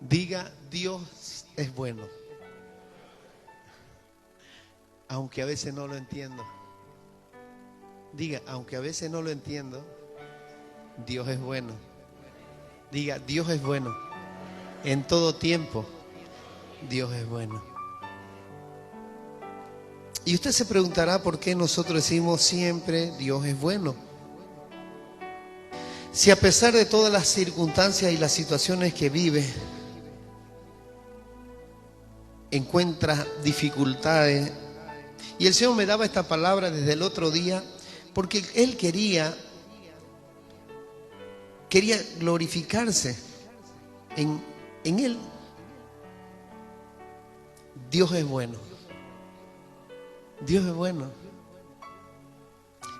Diga, Dios es bueno. Aunque a veces no lo entiendo. Diga, aunque a veces no lo entiendo, Dios es bueno. Diga, Dios es bueno. En todo tiempo, Dios es bueno. Y usted se preguntará por qué nosotros decimos siempre Dios es bueno. Si a pesar de todas las circunstancias y las situaciones que vive, encuentra dificultades. Y el Señor me daba esta palabra desde el otro día porque Él quería glorificarse en Él. Dios es bueno. Dios es bueno.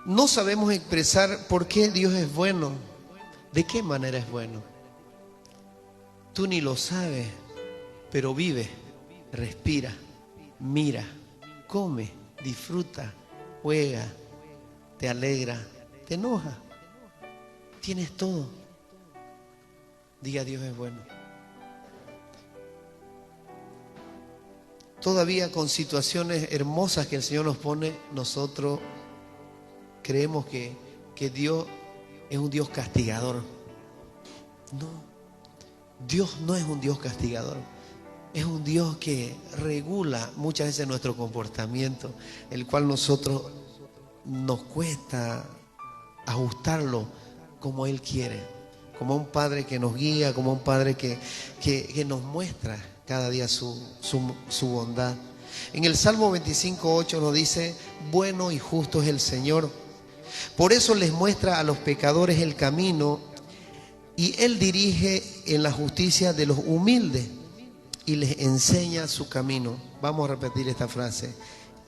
No sabemos expresar por qué Dios es bueno. ¿De qué manera es bueno? Tú ni lo sabes, pero vive, respira, mira, come, disfruta, juega, te alegra, te enoja. Tienes todo. Diga, Dios es bueno. Todavía con situaciones hermosas que el Señor nos pone, nosotros creemos que Dios es un Dios castigador. No, Dios no es un Dios castigador. Es un Dios que regula muchas veces nuestro comportamiento, el cual nosotros nos cuesta ajustarlo como Él quiere, como un padre que nos guía, como un padre que nos muestra cada día su bondad. En el Salmo 25:8 nos dice, bueno y justo es el Señor. Por eso les muestra a los pecadores el camino y Él dirige en la justicia de los humildes y les enseña su camino. Vamos a repetir esta frase.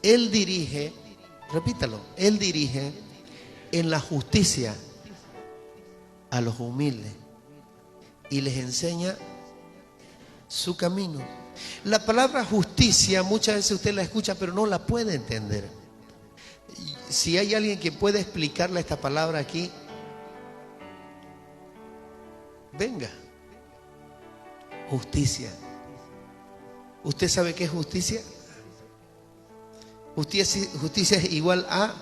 Él dirige, repítalo, Él dirige en la justicia a los humildes y les enseña su camino. La palabra justicia muchas veces usted la escucha pero no la puede entender. Si hay alguien que pueda explicarle esta palabra aquí, venga. Justicia. ¿Usted sabe qué es justicia? Justicia es igual ¿a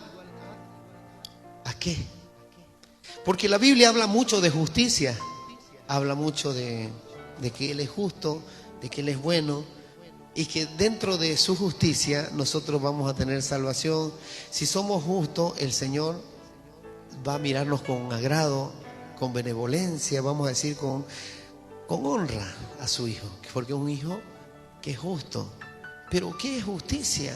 qué? Porque la Biblia habla mucho de justicia. Habla mucho de que Él es justo, de que Él es bueno y que dentro de su justicia nosotros vamos a tener salvación. Si somos justos, el Señor va a mirarnos con agrado, con benevolencia, vamos a decir con honra a su Hijo, porque es un Hijo que es justo. Pero ¿qué es justicia?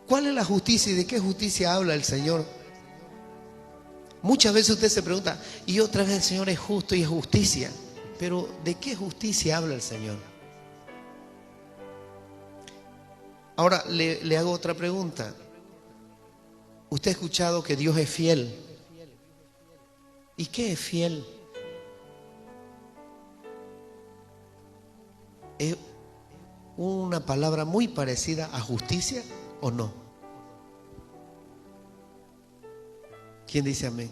¿Cuál es la justicia y de qué justicia habla el Señor? Muchas veces usted se pregunta, y otra vez el Señor es justo y es justicia. Pero ¿de qué justicia habla el Señor? Ahora le hago otra pregunta. ¿Usted ha escuchado que Dios es fiel? ¿Y qué es fiel? ¿Es una palabra muy parecida a justicia o no? ¿Quién dice amén?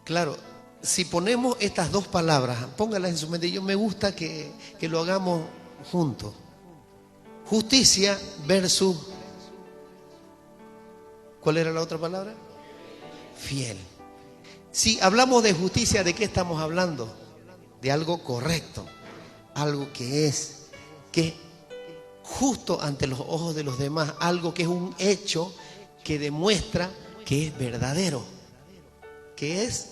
Claro, si ponemos estas dos palabras, póngalas en su mente. Yo me gusta que lo hagamos juntos. Justicia versus, ¿cuál era la otra palabra? Fiel. Si hablamos de justicia, ¿de qué estamos hablando? De algo correcto, algo que es justo ante los ojos de los demás, algo que es un hecho que demuestra que es verdadero, que es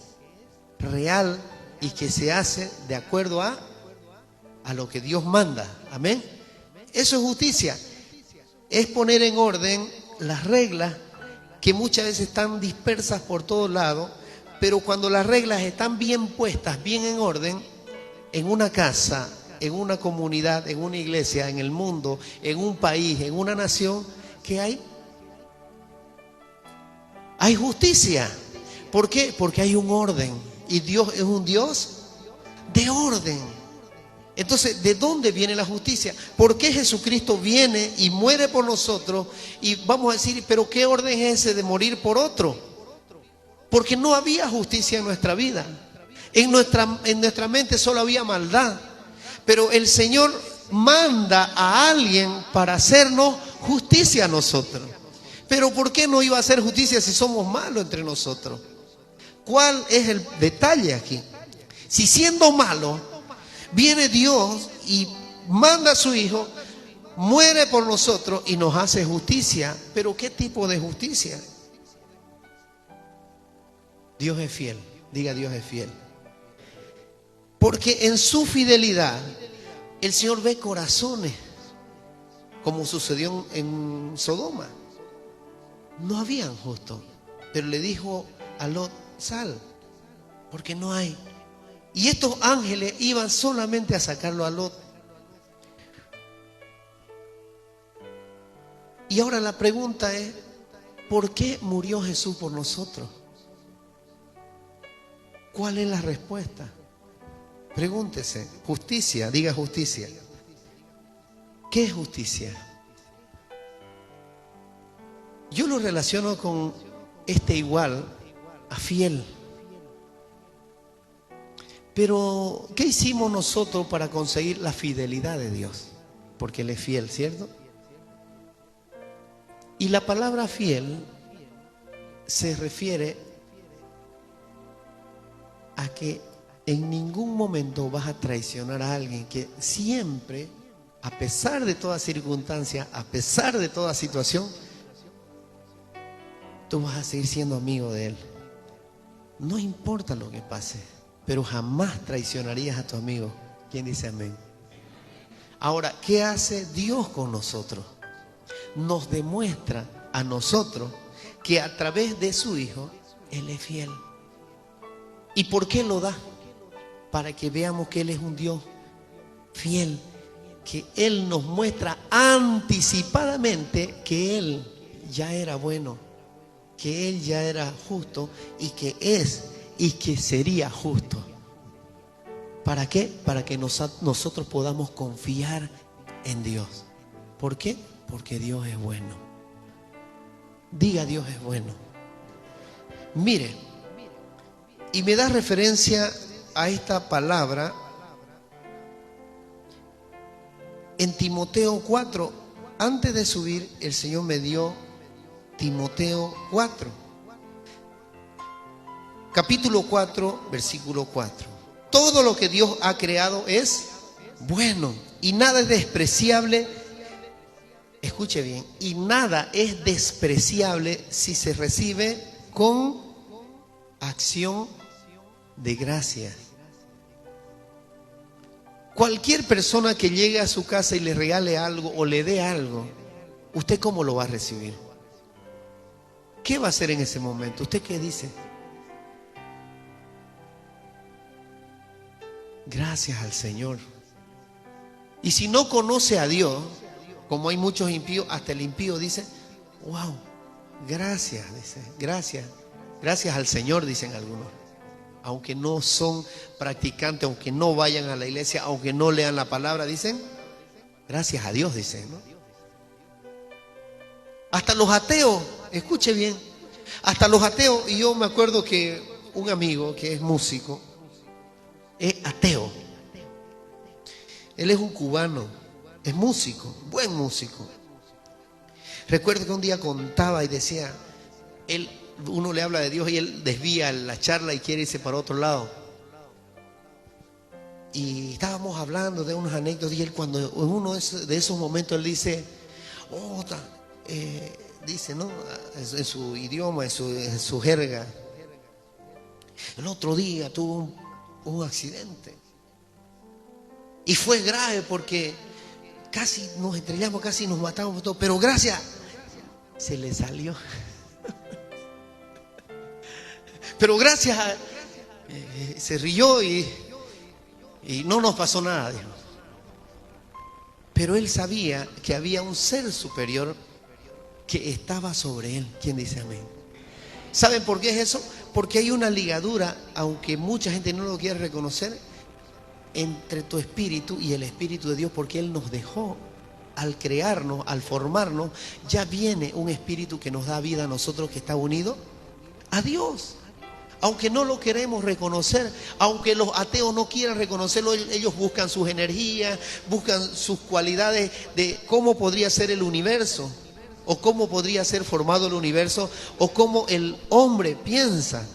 real y que se hace de acuerdo a lo que Dios manda. Amén. Eso es justicia. Es poner en orden las reglas que muchas veces están dispersas por todos lados, pero cuando las reglas están bien puestas, bien en orden, en una casa, en una comunidad, en una iglesia, en el mundo, en un país, en una nación, ¿qué hay? Hay justicia. ¿Por qué? Porque hay un orden. Y Dios es un Dios de orden. Entonces, ¿de dónde viene la justicia? ¿Por qué Jesucristo viene y muere por nosotros? Y vamos a decir, ¿pero qué orden es ese de morir por otro? Porque no había justicia en nuestra vida. En nuestra mente solo había maldad. Pero el Señor manda a alguien para hacernos justicia a nosotros. Pero ¿por qué no iba a hacer justicia si somos malos entre nosotros? ¿Cuál es el detalle aquí? Si siendo malo, viene Dios y manda a su Hijo, muere por nosotros y nos hace justicia. ¿Pero qué tipo de justicia? Dios es fiel. Diga, Dios es fiel. Porque en su fidelidad el Señor ve corazones, como sucedió en Sodoma. No habían justos, pero le dijo a Lot: sal, porque no hay. Y estos ángeles iban solamente a sacarlo a Lot. Y ahora la pregunta es: ¿por qué murió Jesús por nosotros? ¿Cuál es la respuesta? Pregúntese. Justicia, diga justicia. ¿Qué es justicia? Yo lo relaciono con igual a fiel. Pero ¿qué hicimos nosotros para conseguir la fidelidad de Dios? Porque Él es fiel, ¿cierto? Y la palabra fiel se refiere a que en ningún momento vas a traicionar a alguien, que siempre, a pesar de toda circunstancia, a pesar de toda situación, tú vas a seguir siendo amigo de él. No importa lo que pase, pero jamás traicionarías a tu amigo. ¿Quién dice amén? Ahora, ¿qué hace Dios con nosotros? Nos demuestra a nosotros que a través de su Hijo, Él es fiel. ¿Y por qué lo da? Para que veamos que Él es un Dios fiel, que Él nos muestra anticipadamente que Él ya era bueno, que Él ya era justo y que es y que sería justo. ¿Para qué? Para que nosotros podamos confiar en Dios. ¿Por qué? Porque Dios es bueno. Diga, Dios es bueno. Mire, y me da referencia a esta palabra en Timoteo 4. Antes de subir, el Señor me dio Timoteo 4, capítulo 4, versículo 4. Todo lo que Dios ha creado es bueno y nada es despreciable. Escuche bien, y nada es despreciable si se recibe con acción de gracias. Cualquier persona que llegue a su casa y le regale algo o le dé algo, ¿usted cómo lo va a recibir? ¿Qué va a hacer en ese momento? ¿Usted qué dice? Gracias al Señor. Y si no conoce a Dios, como hay muchos impíos, hasta el impío dice: wow, gracias, dice, gracias. Gracias al Señor, dicen algunos. Aunque no son practicantes, aunque no vayan a la iglesia, aunque no lean la palabra, dicen gracias a Dios, dicen, ¿no? Hasta los ateos, escuche bien, hasta los ateos. Y yo me acuerdo que un amigo que es músico, es ateo. Él es un cubano, es músico, buen músico. Recuerdo que un día contaba y decía, uno le habla de Dios y él desvía la charla y quiere irse para otro lado. Y estábamos hablando de unos anécdotas y él, cuando en uno de esos momentos, él dice, dice, ¿no? En su idioma, en su jerga: el otro día tuvo un accidente y fue grave porque casi nos estrellamos, casi nos matamos, todo, pero gracias, se le salió. Pero gracias se rió y no nos pasó nada, dijo. Pero él sabía que había un ser superior que estaba sobre él. ¿Quién dice amén? ¿Saben por qué es eso? Porque hay una ligadura, aunque mucha gente no lo quiere reconocer, entre tu espíritu y el Espíritu de Dios, porque Él nos dejó. Al crearnos, al formarnos, ya viene un espíritu que nos da vida a nosotros, que está unido a Dios. Aunque no lo queremos reconocer, aunque los ateos no quieran reconocerlo, ellos buscan sus energías, buscan sus cualidades de cómo podría ser el universo, o cómo podría ser formado el universo, o cómo el hombre piensa.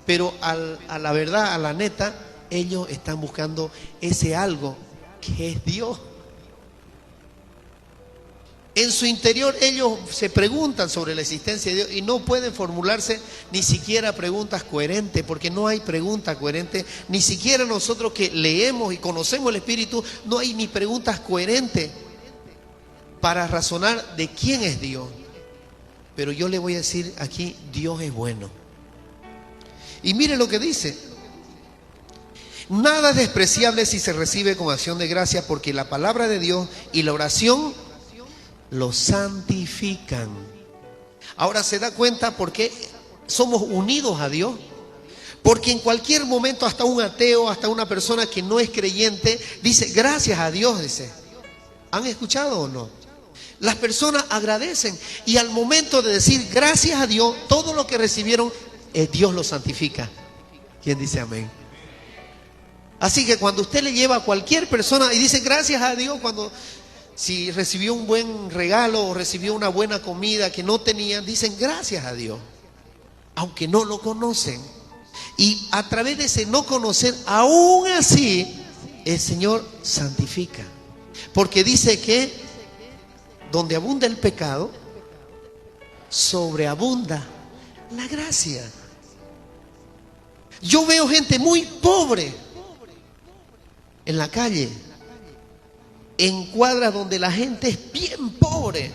Pero a la verdad, a la neta, ellos están buscando ese algo que es Dios. En su interior ellos se preguntan sobre la existencia de Dios y no pueden formularse ni siquiera preguntas coherentes, porque no hay pregunta coherente. Ni siquiera nosotros que leemos y conocemos el Espíritu, no hay ni preguntas coherentes para razonar de quién es Dios. Pero yo le voy a decir aquí, Dios es bueno. Y mire lo que dice: nada es despreciable si se recibe con acción de gracia, porque la palabra de Dios y la oración lo santifican. Ahora se da cuenta por qué somos unidos a Dios. Porque en cualquier momento hasta un ateo, hasta una persona que no es creyente, dice gracias a Dios, dice. ¿Han escuchado o no? Las personas agradecen y al momento de decir gracias a Dios, todo lo que recibieron, Dios lo santifica. ¿Quién dice amén? Así que cuando usted le lleva a cualquier persona y dice gracias a Dios, si recibió un buen regalo o recibió una buena comida que no tenían, dicen gracias a Dios, aunque no lo conocen. Y a través de ese no conocer, aún así, el Señor santifica. Porque dice que donde abunda el pecado, sobreabunda la gracia. Yo veo gente muy pobre en la calle, en cuadras donde la gente es bien pobre.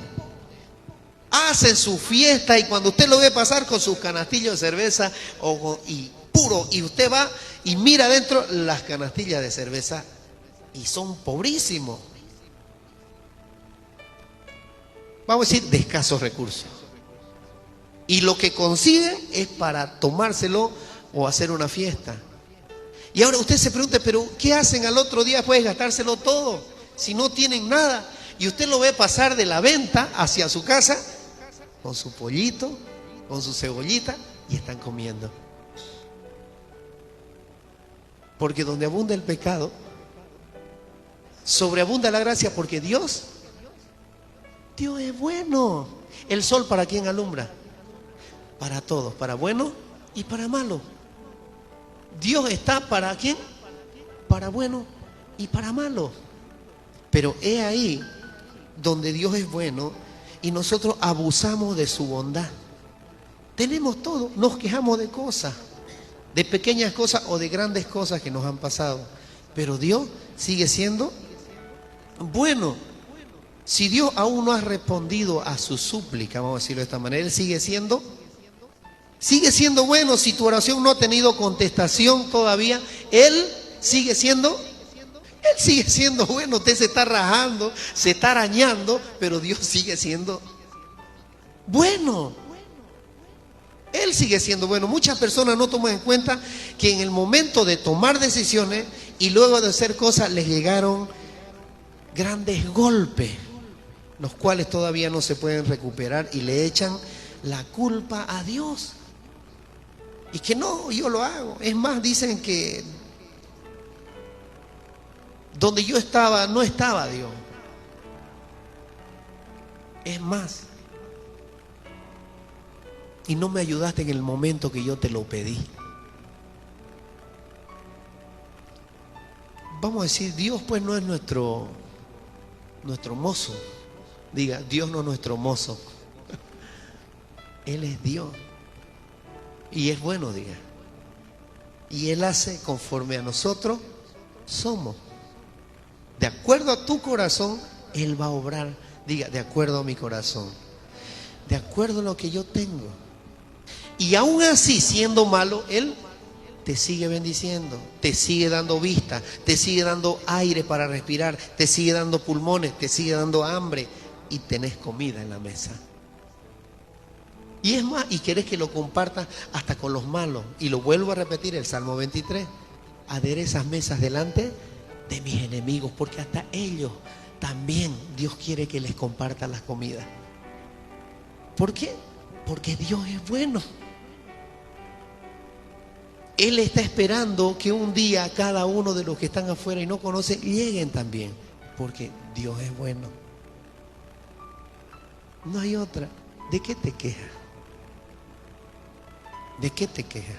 Hacen su fiesta y cuando usted lo ve pasar con sus canastillos de cerveza y usted va y mira adentro las canastillas de cerveza y son pobrísimos. Vamos a decir de escasos recursos. Y lo que consiguen es para tomárselo o hacer una fiesta. Y ahora usted se pregunta, pero ¿qué hacen al otro día después de gastárselo todo? Si no tienen nada, y usted lo ve pasar de la venta hacia su casa con su pollito, con su cebollita, y están comiendo. Porque donde abunda el pecado, sobreabunda la gracia, porque Dios es bueno. ¿El sol para quién alumbra? Para todos, para bueno y para malo. Dios está para quién? Para bueno y para malo. Pero he ahí donde Dios es bueno y nosotros abusamos de su bondad. Tenemos todo, nos quejamos de cosas, de pequeñas cosas o de grandes cosas que nos han pasado. Pero Dios sigue siendo bueno. Si Dios aún no ha respondido a su súplica, vamos a decirlo de esta manera, Él sigue siendo bueno. Si tu oración no ha tenido contestación todavía, Él sigue siendo bueno. Usted se está rajando, se está arañando, pero Dios sigue siendo bueno. Él sigue siendo bueno. Muchas personas no toman en cuenta que en el momento de tomar decisiones y luego de hacer cosas les llegaron grandes golpes, los cuales todavía no se pueden recuperar y le echan la culpa a Dios. Y que no, yo lo hago. Es más, dicen que donde yo estaba, no estaba Dios. Es más, y no me ayudaste en el momento que yo te lo pedí. Vamos a decir, Dios pues no es nuestro mozo. Diga, Dios no es nuestro mozo. Él es Dios. Y es bueno, diga. Y Él hace conforme a nosotros somos. De acuerdo a tu corazón, Él va a obrar. Diga, de acuerdo a mi corazón. De acuerdo a lo que yo tengo. Y aún así, siendo malo, Él te sigue bendiciendo, te sigue dando vista, te sigue dando aire para respirar, te sigue dando pulmones, te sigue dando hambre y tenés comida en la mesa. Y es más, y querés que lo compartas hasta con los malos. Y lo vuelvo a repetir, el Salmo 23. Aderezas mesas delante de mis enemigos, porque hasta ellos también Dios quiere que les comparta las comidas. ¿Por qué? Porque Dios es bueno. Él está esperando que un día cada uno de los que están afuera y no conocen lleguen también, porque Dios es bueno. No hay otra. ¿De qué te quejas? ¿De qué te quejas?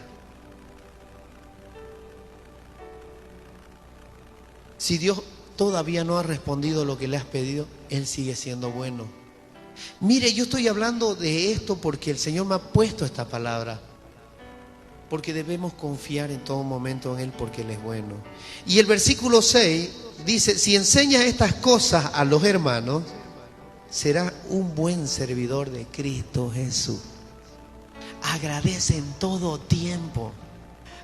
Si Dios todavía no ha respondido lo que le has pedido, Él sigue siendo bueno. Mire, yo estoy hablando de esto porque el Señor me ha puesto esta palabra. Porque debemos confiar en todo momento en Él porque Él es bueno. Y el versículo 6 dice, si enseñas estas cosas a los hermanos, serás un buen servidor de Cristo Jesús. Agradece en todo tiempo.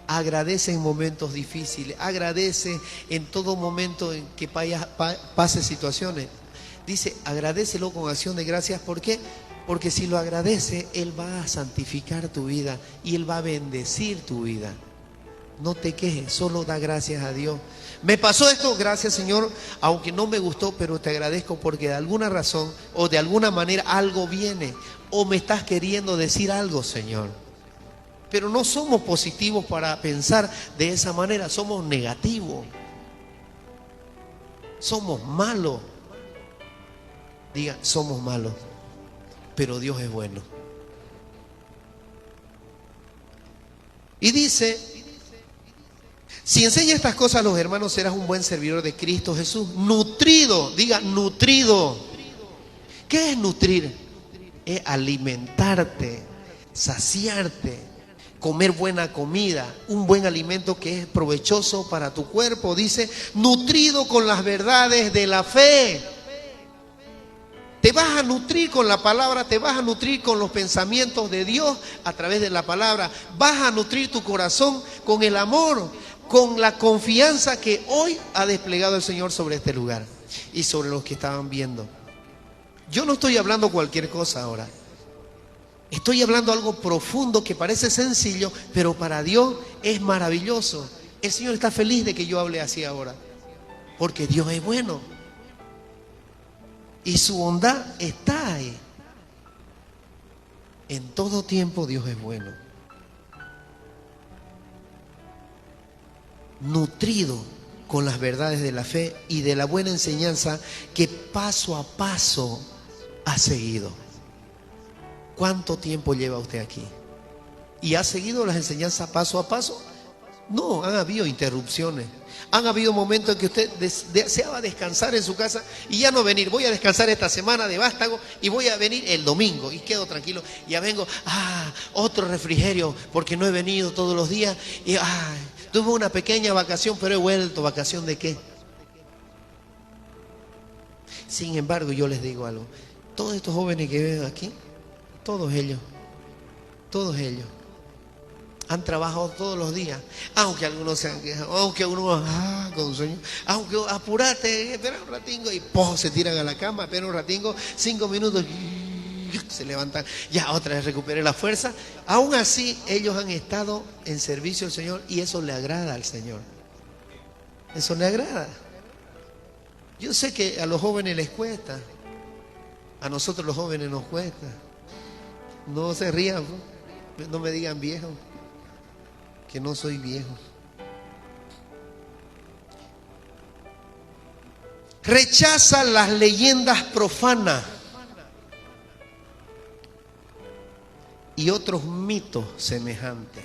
Agradece en momentos difíciles. Agradece en todo momento en que pase situaciones. Dice, agradécelo con acción de gracias. ¿Por qué? Porque si lo agradece, Él va a santificar tu vida y Él va a bendecir tu vida. No te quejes, solo da gracias a Dios. Me pasó esto, gracias Señor, aunque no me gustó, pero te agradezco porque de alguna razón o de alguna manera algo viene o me estás queriendo decir algo, Señor. Pero no somos positivos para pensar de esa manera, somos negativos. Somos malos. Diga, somos malos, pero Dios es bueno. Y dice, si enseñas estas cosas a los hermanos, serás un buen servidor de Cristo Jesús, nutrido, diga nutrido. ¿Qué es nutrir? Es alimentarte, saciarte, comer buena comida, un buen alimento que es provechoso para tu cuerpo. Dice, nutrido con las verdades de la fe. Te vas a nutrir con la palabra, te vas a nutrir con los pensamientos de Dios a través de la palabra. Vas a nutrir tu corazón con el amor, con la confianza que hoy ha desplegado el Señor sobre este lugar y sobre los que estaban viendo. Yo no estoy hablando cualquier cosa ahora. Estoy hablando algo profundo que parece sencillo, pero para Dios es maravilloso. El Señor está feliz de que yo hable así ahora, porque Dios es bueno. Y su bondad está ahí. En todo tiempo Dios es bueno. Nutrido con las verdades de la fe y de la buena enseñanza que paso a paso ha seguido. ¿Cuánto tiempo lleva usted aquí? ¿Y ha seguido las enseñanzas paso a paso? No, han habido interrupciones. Han habido momentos en que usted deseaba descansar en su casa y ya no venir. Voy a descansar esta semana de vástago y voy a venir el domingo y quedo tranquilo. Ya vengo, otro refrigerio porque no he venido todos los días. Y tuve una pequeña vacación, pero he vuelto. ¿Vacación de qué? Sin embargo, yo les digo algo. Todos estos jóvenes que ven aquí, todos ellos han trabajado todos los días, aunque algunos se han quejado, aunque algunos con sueño, aunque apurate, espera un ratingo y se tiran a la cama, espera un ratingo, 5 minutos, se levantan, ya otra vez recuperé la fuerza. Aún así ellos han estado en servicio al Señor y eso le agrada al Señor. Eso le agrada. Yo sé que a los jóvenes les cuesta, a nosotros los jóvenes nos cuesta. No se rían, no me digan viejo, que no soy viejo. Rechaza las leyendas profanas y otros mitos semejantes.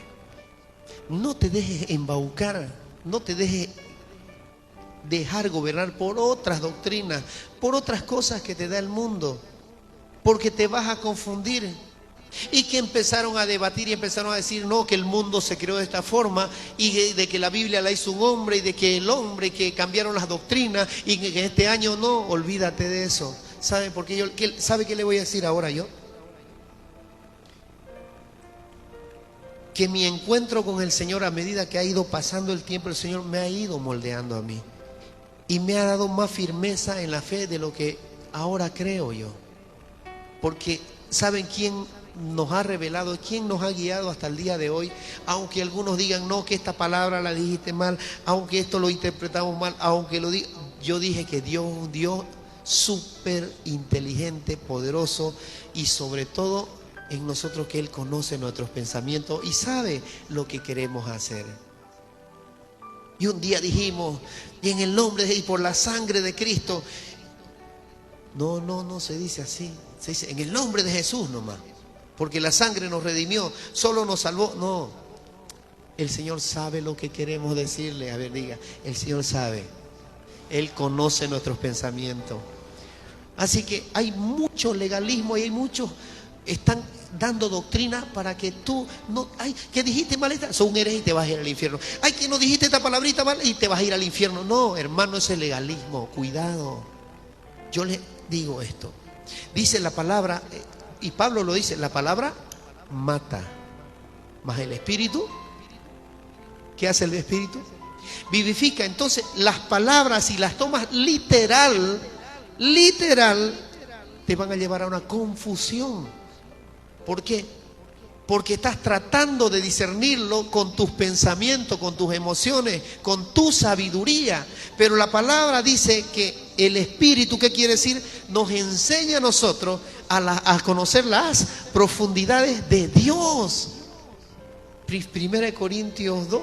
No te dejes embaucar, no te dejes dejar gobernar por otras doctrinas, por otras cosas que te da el mundo, porque te vas a confundir. Y que empezaron a debatir y empezaron a decir no, que el mundo se creó de esta forma y de que la Biblia la hizo un hombre y de que el hombre, que cambiaron las doctrinas y que este año no, olvídate de eso. ¿Sabe por qué? ¿Sabe qué le voy a decir ahora yo? Que mi encuentro con el Señor, a medida que ha ido pasando el tiempo, el Señor me ha ido moldeando a mí y me ha dado más firmeza en la fe de lo que ahora creo yo. Porque ¿saben quién nos ha revelado, quién nos ha guiado hasta el día de hoy? Aunque algunos digan no, que esta palabra la dijiste mal, aunque esto lo interpretamos mal, aunque lo diga, yo dije que Dios es un Dios súper inteligente, poderoso y sobre todo en nosotros que Él conoce nuestros pensamientos y sabe lo que queremos hacer. Y un día dijimos, y en el nombre y por la sangre de Cristo. No se dice así. Se dice en el nombre de Jesús nomás. Porque la sangre nos redimió, solo nos salvó. No, el Señor sabe lo que queremos decirle. A ver, diga, el Señor sabe. Él conoce nuestros pensamientos. Así que hay mucho legalismo y hay muchos, están dando doctrina para que tú no, ay, que dijiste mal esta, son un hereje y te vas a ir al infierno. Ay, que no dijiste esta palabrita mal y te vas a ir al infierno. No, hermano, ese es legalismo. Cuidado. Yo le digo esto. Dice la palabra, y Pablo lo dice, la palabra mata. Mas el Espíritu, ¿qué hace el Espíritu? Vivifica. Entonces, las palabras, si las tomas literal, te van a llevar a una confusión. ¿Por qué? Porque estás tratando de discernirlo con tus pensamientos, con tus emociones, con tu sabiduría. Pero la palabra dice que el Espíritu, ¿qué quiere decir? Nos enseña a nosotros a conocer las profundidades de Dios. 1 Corintios 2.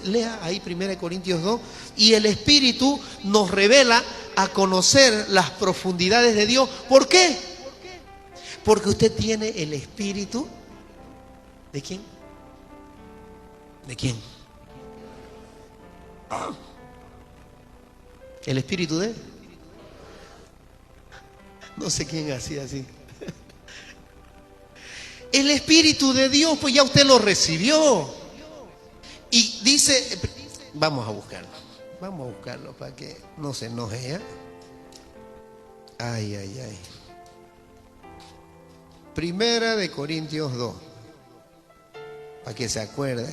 Lea ahí 1 Corintios 2. Y el Espíritu nos revela a conocer las profundidades de Dios. ¿Por qué? Porque usted tiene el Espíritu. ¿De quién? ¿De quién? ¿El Espíritu de? No sé quién hacía así. El Espíritu de Dios, pues ya usted lo recibió. Y dice, vamos a buscarlo para que no se enoje, ¿eh? Ay. Primera de Corintios 2, para que se acuerde.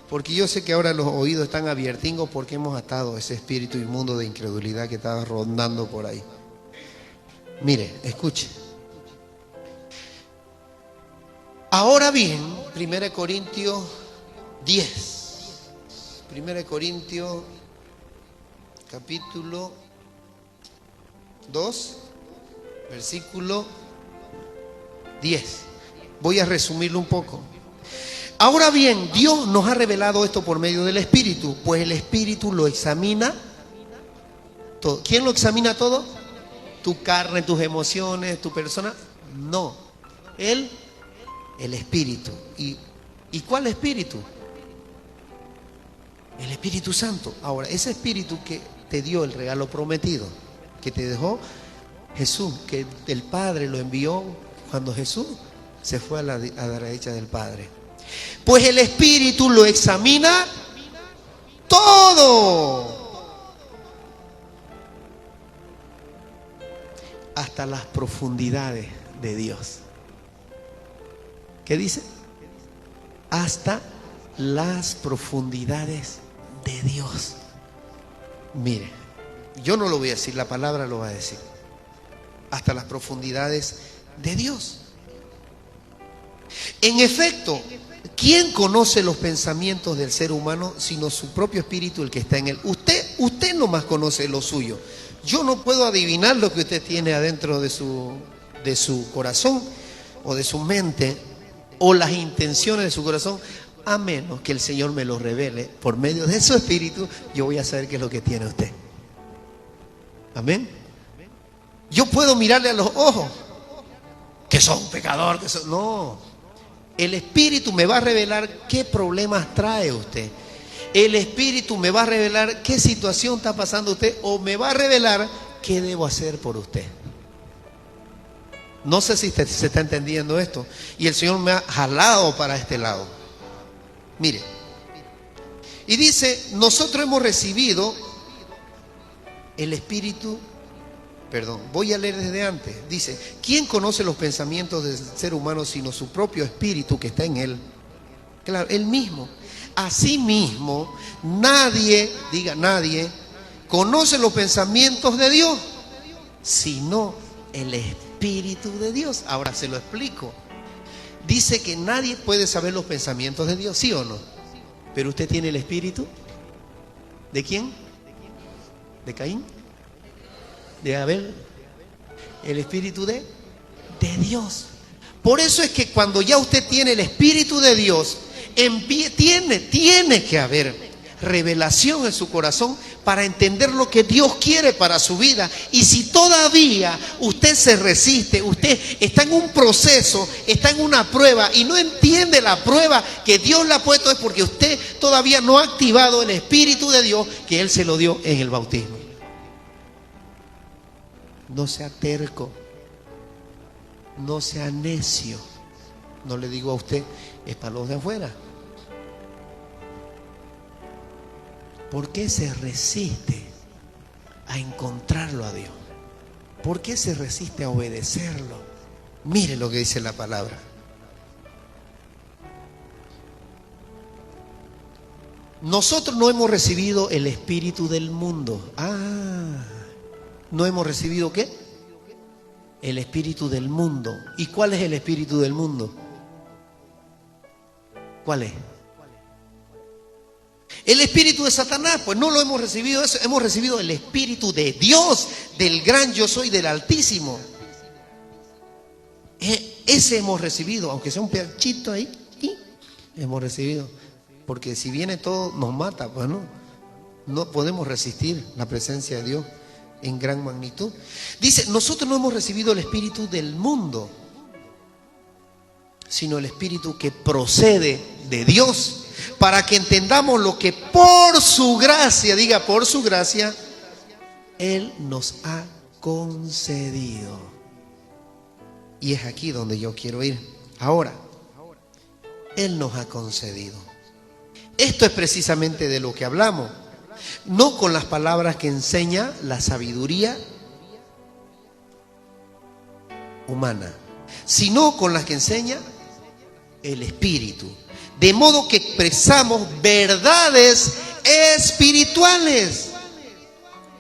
Porque yo sé que ahora los oídos están abiertingos porque hemos atado ese espíritu inmundo de incredulidad que estaba rondando por ahí. Mire, escuche. Ahora bien, 1 Corintios 10. 1 Corintios capítulo 2, versículo 10. Voy a resumirlo un poco. Ahora bien, Dios nos ha revelado esto por medio del Espíritu, pues el Espíritu lo examina todo. ¿Quién lo examina todo? ¿Tu carne, tus emociones, tu persona? No, el Espíritu. ¿Y cuál Espíritu? El Espíritu Santo. Ahora, ese Espíritu que te dio el regalo prometido, que te dejó Jesús, que el Padre lo envió cuando Jesús se fue a la derecha del Padre. Pues el Espíritu lo examina todo, hasta las profundidades de Dios. ¿Qué dice? Hasta las profundidades de Dios. Mire, yo no lo voy a decir, la palabra lo va a decir. Hasta las profundidades de Dios. En efecto, ¿quién conoce los pensamientos del ser humano sino su propio espíritu, el que está en él? Usted nomás conoce lo suyo. Yo no puedo adivinar lo que usted tiene adentro de su corazón o de su mente o las intenciones de su corazón, a menos que el Señor me lo revele por medio de su espíritu. Yo voy a saber qué es lo que tiene usted. Amén. Yo puedo mirarle a los ojos que son pecador, que son... No, el Espíritu me va a revelar qué problemas trae usted. El Espíritu me va a revelar qué situación está pasando usted, o me va a revelar qué debo hacer por usted. No sé si se está entendiendo esto. Y el Señor me ha jalado para este lado. Mire. Y dice, nosotros hemos recibido el Espíritu. Perdón, voy a leer desde antes. Dice, ¿quién conoce los pensamientos del ser humano sino su propio espíritu que está en él? Claro, él mismo. Asimismo, nadie, diga nadie, conoce los pensamientos de Dios sino el Espíritu de Dios. Ahora se lo explico. Dice que nadie puede saber los pensamientos de Dios, ¿sí o no? Pero usted tiene el Espíritu. ¿De quién? ¿De Caín? ¿De Abel? El Espíritu de Dios. Por eso es que cuando ya usted tiene el Espíritu de Dios, tiene que haber revelación en su corazón para entender lo que Dios quiere para su vida. Y si todavía usted se resiste, usted está en un proceso, está en una prueba y no entiende la prueba que Dios le ha puesto, es porque usted todavía no ha activado el Espíritu de Dios que Él se lo dio en el bautismo. No sea terco, no sea necio. No le digo a usted, es para los de afuera. ¿Por qué se resiste a encontrarlo a Dios? ¿Por qué se resiste a obedecerlo? Mire lo que dice la palabra. Nosotros no hemos recibido el espíritu del mundo. ¿No hemos recibido qué? El espíritu del mundo. ¿Y cuál es el espíritu del mundo? ¿Cuál es? El espíritu de Satanás, pues no lo hemos recibido eso, hemos recibido el espíritu de Dios, del gran yo soy, del Altísimo. Ese hemos recibido, aunque sea un pedacito ahí, hemos recibido. Porque si viene todo nos mata, pues no podemos resistir la presencia de Dios en gran magnitud. Dice, nosotros no hemos recibido el espíritu del mundo, sino el espíritu que procede de Dios, para que entendamos lo que por su gracia, diga por su gracia, Él nos ha concedido. Y es aquí donde yo quiero ir. Ahora, Él nos ha concedido. Esto es precisamente de lo que hablamos. No con las palabras que enseña la sabiduría humana, sino con las que enseña el Espíritu. De modo que expresamos verdades espirituales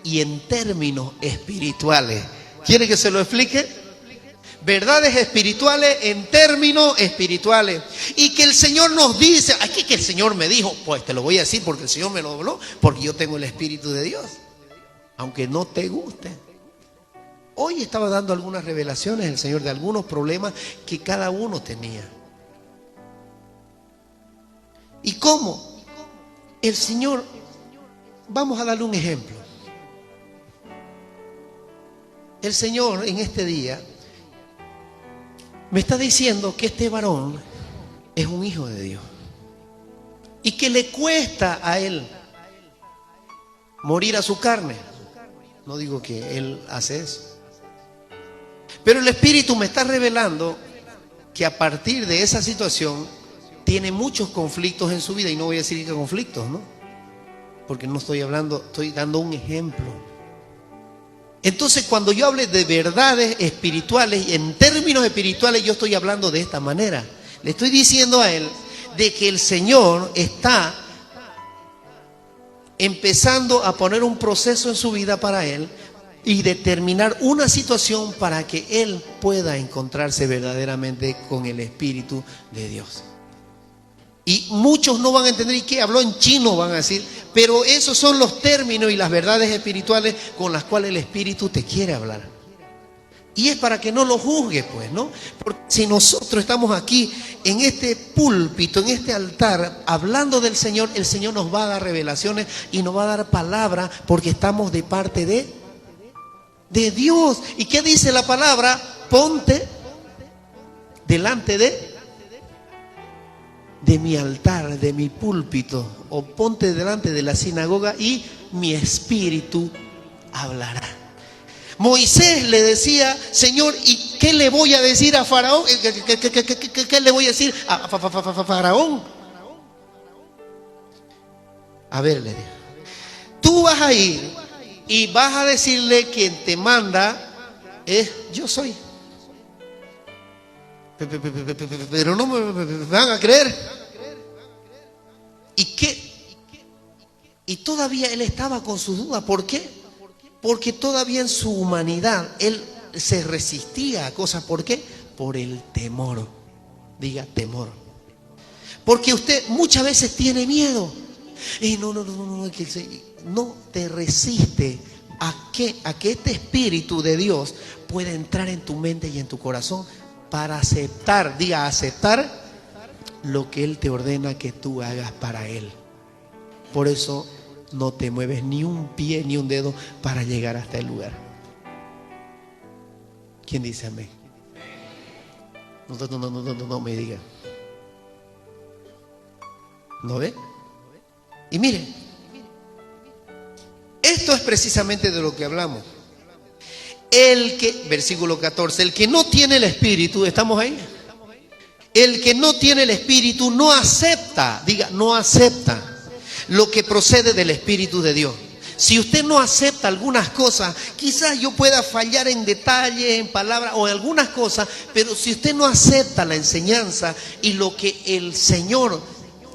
y en términos espirituales. ¿Quiere que se lo explique? Verdades espirituales en términos espirituales. Y que el Señor nos dice, aquí que el Señor me dijo, pues te lo voy a decir porque el Señor me lo habló, porque yo tengo el Espíritu de Dios, aunque no te guste. Hoy estaba dando algunas revelaciones el Señor de algunos problemas que cada uno tenía. ¿Y cómo? El Señor, vamos a darle un ejemplo. El Señor en este día me está diciendo que este varón es un hijo de Dios y que le cuesta a él morir a su carne. No digo que él hace eso, pero el Espíritu me está revelando que a partir de esa situación tiene muchos conflictos en su vida. Y no voy a decir que conflictos, ¿no? Porque no estoy hablando, estoy dando un ejemplo. Entonces, cuando yo hable de verdades espirituales, en términos espirituales, yo estoy hablando de esta manera. Le estoy diciendo a él de que el Señor está empezando a poner un proceso en su vida para él y determinar una situación para que él pueda encontrarse verdaderamente con el Espíritu de Dios. Y muchos no van a entender, ¿y qué? Habló en chino, van a decir. Pero esos son los términos y las verdades espirituales con las cuales el Espíritu te quiere hablar. Y es para que no lo juzgues, pues, ¿no? Porque si nosotros estamos aquí en este púlpito, en este altar, hablando del Señor, el Señor nos va a dar revelaciones y nos va a dar palabra porque estamos de parte de Dios. ¿Y qué dice la palabra? Ponte delante de mi altar, de mi púlpito, o ponte delante de la sinagoga y mi espíritu hablará. Moisés le decía, Señor, ¿y qué le voy a decir a Faraón? ¿Qué le voy a decir a Faraón? A ver, le digo, tú vas a ir y vas a decirle quien te manda es yo soy. Pero no me van a creer. Y todavía él estaba con sus dudas. ¿Por qué? Porque todavía en su humanidad él se resistía a cosas. ¿Por qué? Por el temor. Diga temor. Porque usted muchas veces tiene miedo. Y no te resiste a que este Espíritu de Dios pueda entrar en tu mente y en tu corazón para aceptar, diga aceptar lo que Él te ordena que tú hagas para Él. Por eso no te mueves ni un pie ni un dedo para llegar hasta el lugar. ¿Quién dice amén? No me diga. ¿No ve? Y mire, esto es precisamente de lo que hablamos. El que, versículo 14, el que no tiene el Espíritu, ¿estamos ahí? El que no tiene el Espíritu no acepta, diga, no acepta lo que procede del Espíritu de Dios. Si usted no acepta algunas cosas, quizás yo pueda fallar en detalle, en palabras o en algunas cosas, pero si usted no acepta la enseñanza y lo que el Señor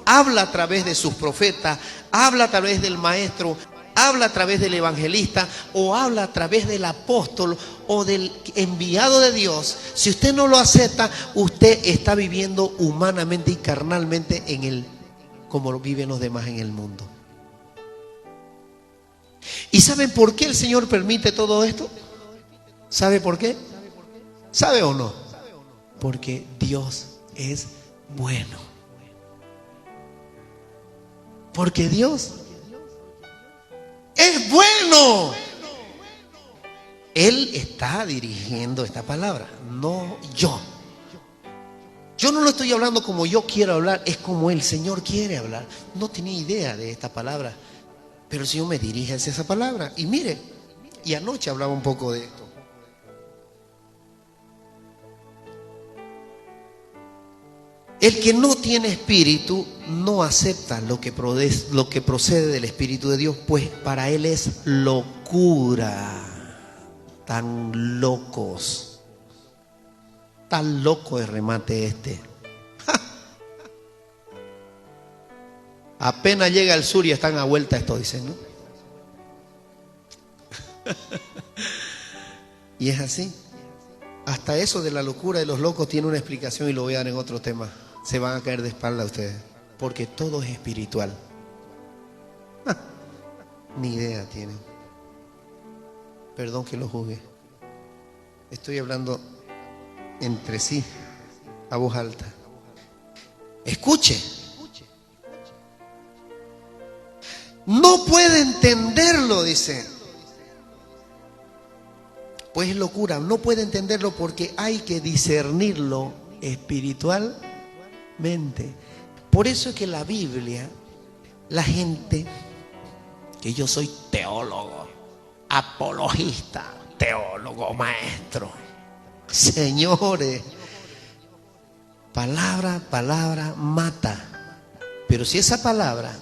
habla a través de sus profetas, habla a través del maestro, habla a través del evangelista o habla a través del apóstol o del enviado de Dios, si usted no lo acepta, usted está viviendo humanamente y carnalmente en el, como viven los demás en el mundo. ¿Y saben por qué el Señor permite todo esto? ¿Sabe por qué? ¿Sabe o no? Porque Dios es bueno. Porque Dios es bueno. Él está dirigiendo esta palabra, no yo. Yo no lo estoy hablando como yo quiero hablar, es como el Señor quiere hablar. No tenía idea de esta palabra, pero el Señor me dirige hacia esa palabra. Y mire, y anoche hablaba un poco de esto. El que no tiene espíritu no acepta lo que procede del Espíritu de Dios, pues para él es locura. Tan locos, tan loco de remate este. Apenas llega al sur y están a vuelta esto, dicen, ¿no? Y es así. Hasta eso de la locura de los locos tiene una explicación y lo voy a dar en otro tema. Se van a caer de espalda ustedes, porque todo es espiritual. Ni idea tienen. Perdón que lo juzgue. Estoy hablando entre sí, a voz alta. Escuche. No puede entenderlo, dice. Pues es locura. No puede entenderlo porque hay que discernirlo espiritualmente. Por eso es que la Biblia, la gente, que yo soy teólogo, apologista, teólogo, maestro, señores, palabra mata. Pero si esa palabra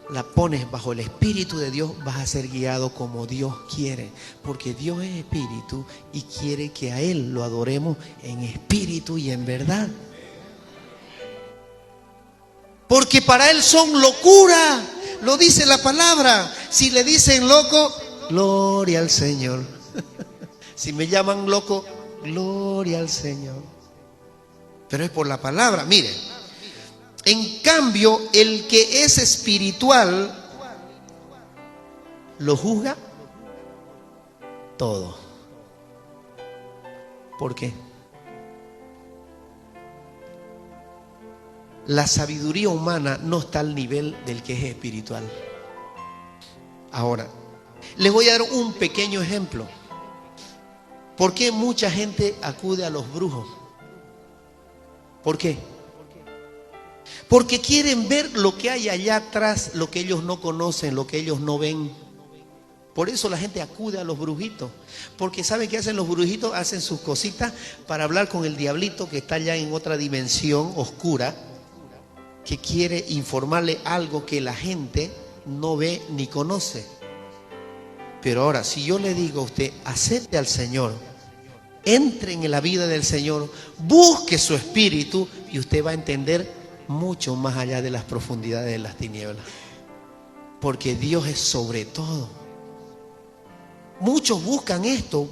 la pones bajo el Espíritu de Dios, vas a ser guiado como Dios quiere, porque Dios es espíritu y quiere que a Él lo adoremos en espíritu y en verdad. Porque para Él son locura, lo dice la palabra. Si le dicen loco, gloria al Señor. Si me llaman loco, gloria al Señor. Pero es por la palabra. Mire, en cambio, el que es espiritual lo juzga todo. ¿Por qué? La sabiduría humana no está al nivel del que es espiritual. Ahora, les voy a dar un pequeño ejemplo. ¿Por qué mucha gente acude a los brujos? ¿Por qué? Porque quieren ver lo que hay allá atrás, lo que ellos no conocen, lo que ellos no ven. Por eso la gente acude a los brujitos. Porque ¿saben qué hacen los brujitos? Hacen sus cositas para hablar con el diablito que está allá en otra dimensión oscura, que quiere informarle algo que la gente no ve ni conoce. Pero ahora, si yo le digo a usted, acepte al Señor, entre en la vida del Señor, busque su espíritu y usted va a entender mucho más allá de las profundidades de las tinieblas. Porque Dios es sobre todo. Muchos buscan esto,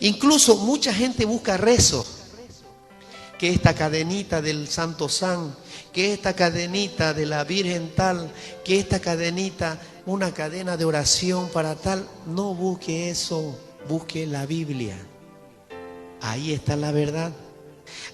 incluso mucha gente busca rezos. Que esta cadenita del Santo San, que esta cadenita de la Virgen tal, que esta cadenita, una cadena de oración para tal. No busque eso, busque la Biblia. Ahí está la verdad.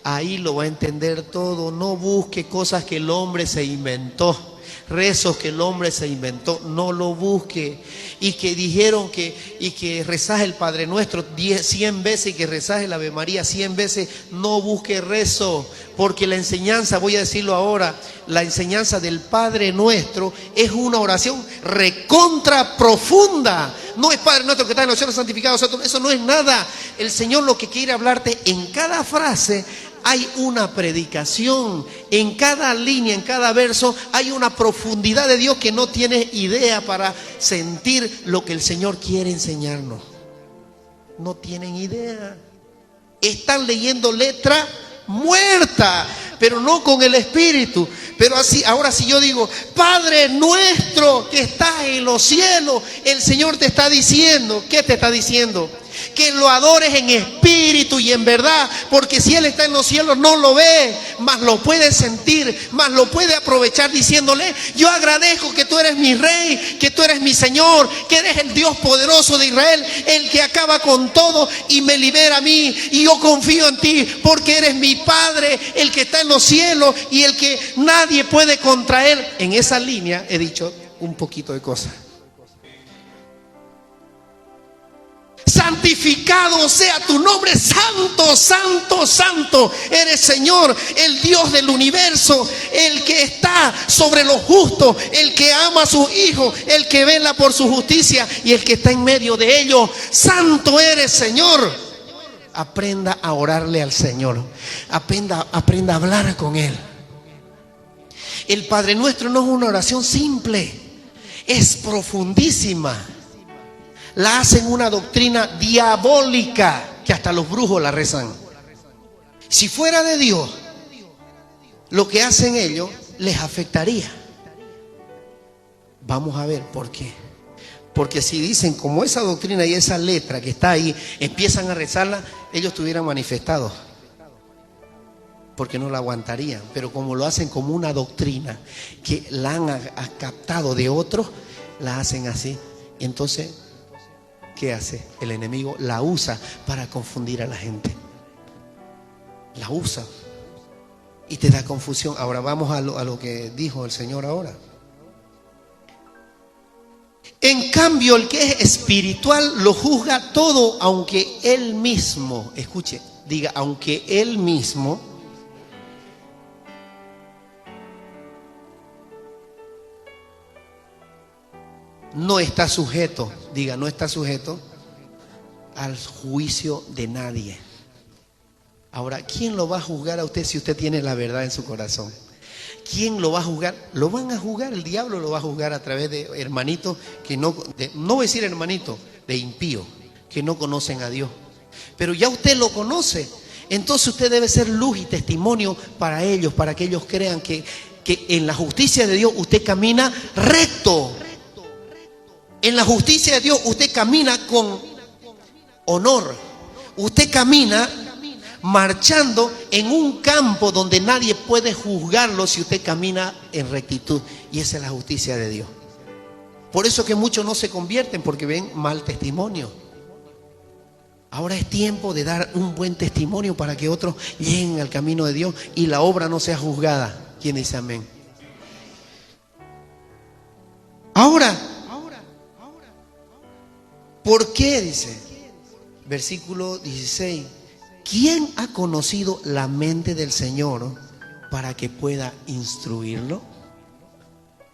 Ahí lo va a entender todo. No busque cosas que el hombre se inventó, rezos que el hombre se inventó. No lo busque. Y que dijeron que rezás el Padre Nuestro 100 veces y que rezás el Ave María 100 veces. No busque rezo, porque la enseñanza, voy a decirlo ahora, la enseñanza del Padre Nuestro es una oración recontra profunda. No es Padre Nuestro que está en los cielos, santificado sea tu nombre. Eso no es nada. El Señor lo que quiere hablarte en cada frase. Hay una predicación, en cada línea, en cada verso hay una profundidad de Dios que no tienes idea para sentir lo que el Señor quiere enseñarnos. No tienen idea. Están leyendo letra muerta, pero no con el Espíritu. Pero así, ahora si yo digo, Padre Nuestro que estás en los cielos, el Señor te está diciendo, ¿qué te está diciendo? Que lo adores en espíritu y en verdad, porque si Él está en los cielos no lo ve, mas lo puede sentir, mas lo puede aprovechar diciéndole: yo agradezco que tú eres mi Rey, que tú eres mi Señor, que eres el Dios poderoso de Israel, el que acaba con todo y me libera a mí, y yo confío en ti porque eres mi Padre, el que está en los cielos y el que nadie puede contra Él. En esa línea he dicho un poquito de cosas. Santificado sea tu nombre, santo, santo, santo. Eres Señor, el Dios del universo, el que está sobre los justos, el que ama a sus hijos, el que vela por su justicia y el que está en medio de ellos. Santo eres, Señor. Aprenda a orarle al Señor. Aprenda a hablar con Él. El Padre Nuestro no es una oración simple, es profundísima. La hacen una doctrina diabólica que hasta los brujos la rezan. Si fuera de Dios, lo que hacen ellos les afectaría. Vamos a ver por qué. Porque si dicen como esa doctrina y esa letra que está ahí, empiezan a rezarla, ellos estuvieran manifestados, porque no la aguantarían. Pero como lo hacen como una doctrina que la han captado de otros, la hacen así. Entonces, ¿qué hace? El enemigo la usa para confundir a la gente. La usa y te da confusión. Ahora vamos a lo que dijo el Señor ahora. En cambio, el que es espiritual lo juzga todo, aunque él mismo, escuche, diga, aunque él mismo no está sujeto, diga, no está sujeto al juicio de nadie. Ahora, ¿quién lo va a juzgar a usted si usted tiene la verdad en su corazón? ¿Quién lo va a juzgar? Lo van a juzgar, el diablo lo va a juzgar a través de hermanitos que no voy a decir hermanitos, de impíos, que no conocen a Dios. Pero ya usted lo conoce, entonces usted debe ser luz y testimonio para ellos, para que ellos crean que en la justicia de Dios usted camina recto. En la justicia de Dios usted camina con honor. Usted camina marchando en un campo donde nadie puede juzgarlo si usted camina en rectitud. Y esa es la justicia de Dios. Por eso que muchos no se convierten, porque ven mal testimonio. Ahora es tiempo de dar un buen testimonio para que otros lleguen al camino de Dios y la obra no sea juzgada. ¿Quién dice amén? Ahora, ¿por qué? Dice, versículo 16. ¿Quién ha conocido la mente del Señor para que pueda instruirlo?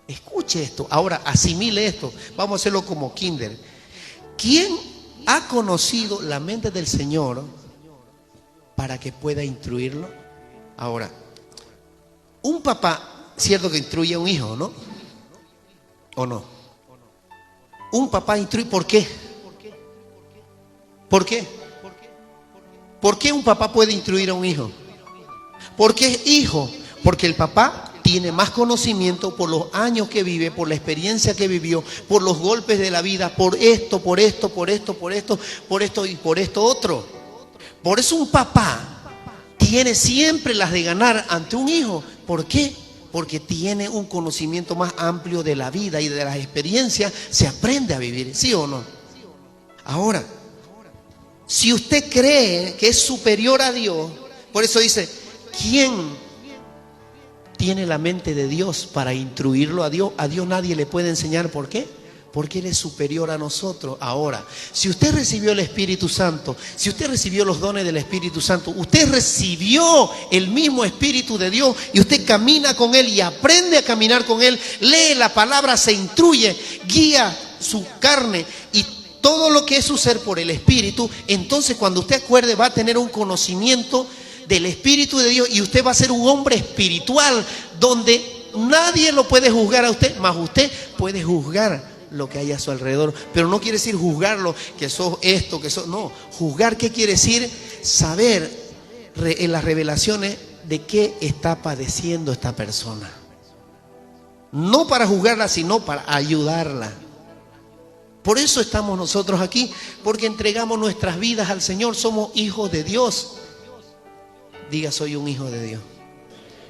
Escuche esto. Ahora, asimile esto. Vamos a hacerlo como kinder. ¿Quién ha conocido la mente del Señor para que pueda instruirlo? Ahora, un papá, cierto que instruye a un hijo, ¿no? ¿O no? Un papá instruye, ¿por qué? ¿Por qué? ¿Por qué un papá puede instruir a un hijo? Porque es hijo, porque el papá tiene más conocimiento por los años que vive, por la experiencia que vivió, por los golpes de la vida, por esto y por esto otro. Por eso un papá tiene siempre las de ganar ante un hijo. ¿Por qué? Porque tiene un conocimiento más amplio de la vida y de las experiencias, se aprende a vivir, ¿sí o no? Ahora, si usted cree que es superior a Dios, Por eso dice, ¿quién tiene la mente de Dios para instruirlo a Dios? A Dios nadie le puede enseñar. ¿Por qué? Porque Él es superior a nosotros. Ahora, si usted recibió el Espíritu Santo, si usted recibió los dones del Espíritu Santo, usted recibió el mismo Espíritu de Dios y usted camina con Él y aprende a caminar con Él, lee la palabra, se instruye, guía su carne y todo lo que es su ser por el Espíritu. Entonces cuando usted acuerde va a tener un conocimiento del Espíritu de Dios y usted va a ser un hombre espiritual donde nadie lo puede juzgar a usted, más usted puede juzgar lo que hay a su alrededor. Pero no quiere decir juzgarlo, que sos esto, que sos... No, juzgar, ¿qué quiere decir? Saber en las revelaciones de qué está padeciendo esta persona. No para juzgarla, sino para ayudarla. Por eso estamos nosotros aquí, porque entregamos nuestras vidas al Señor. Somos hijos de Dios. Diga, soy un hijo de Dios.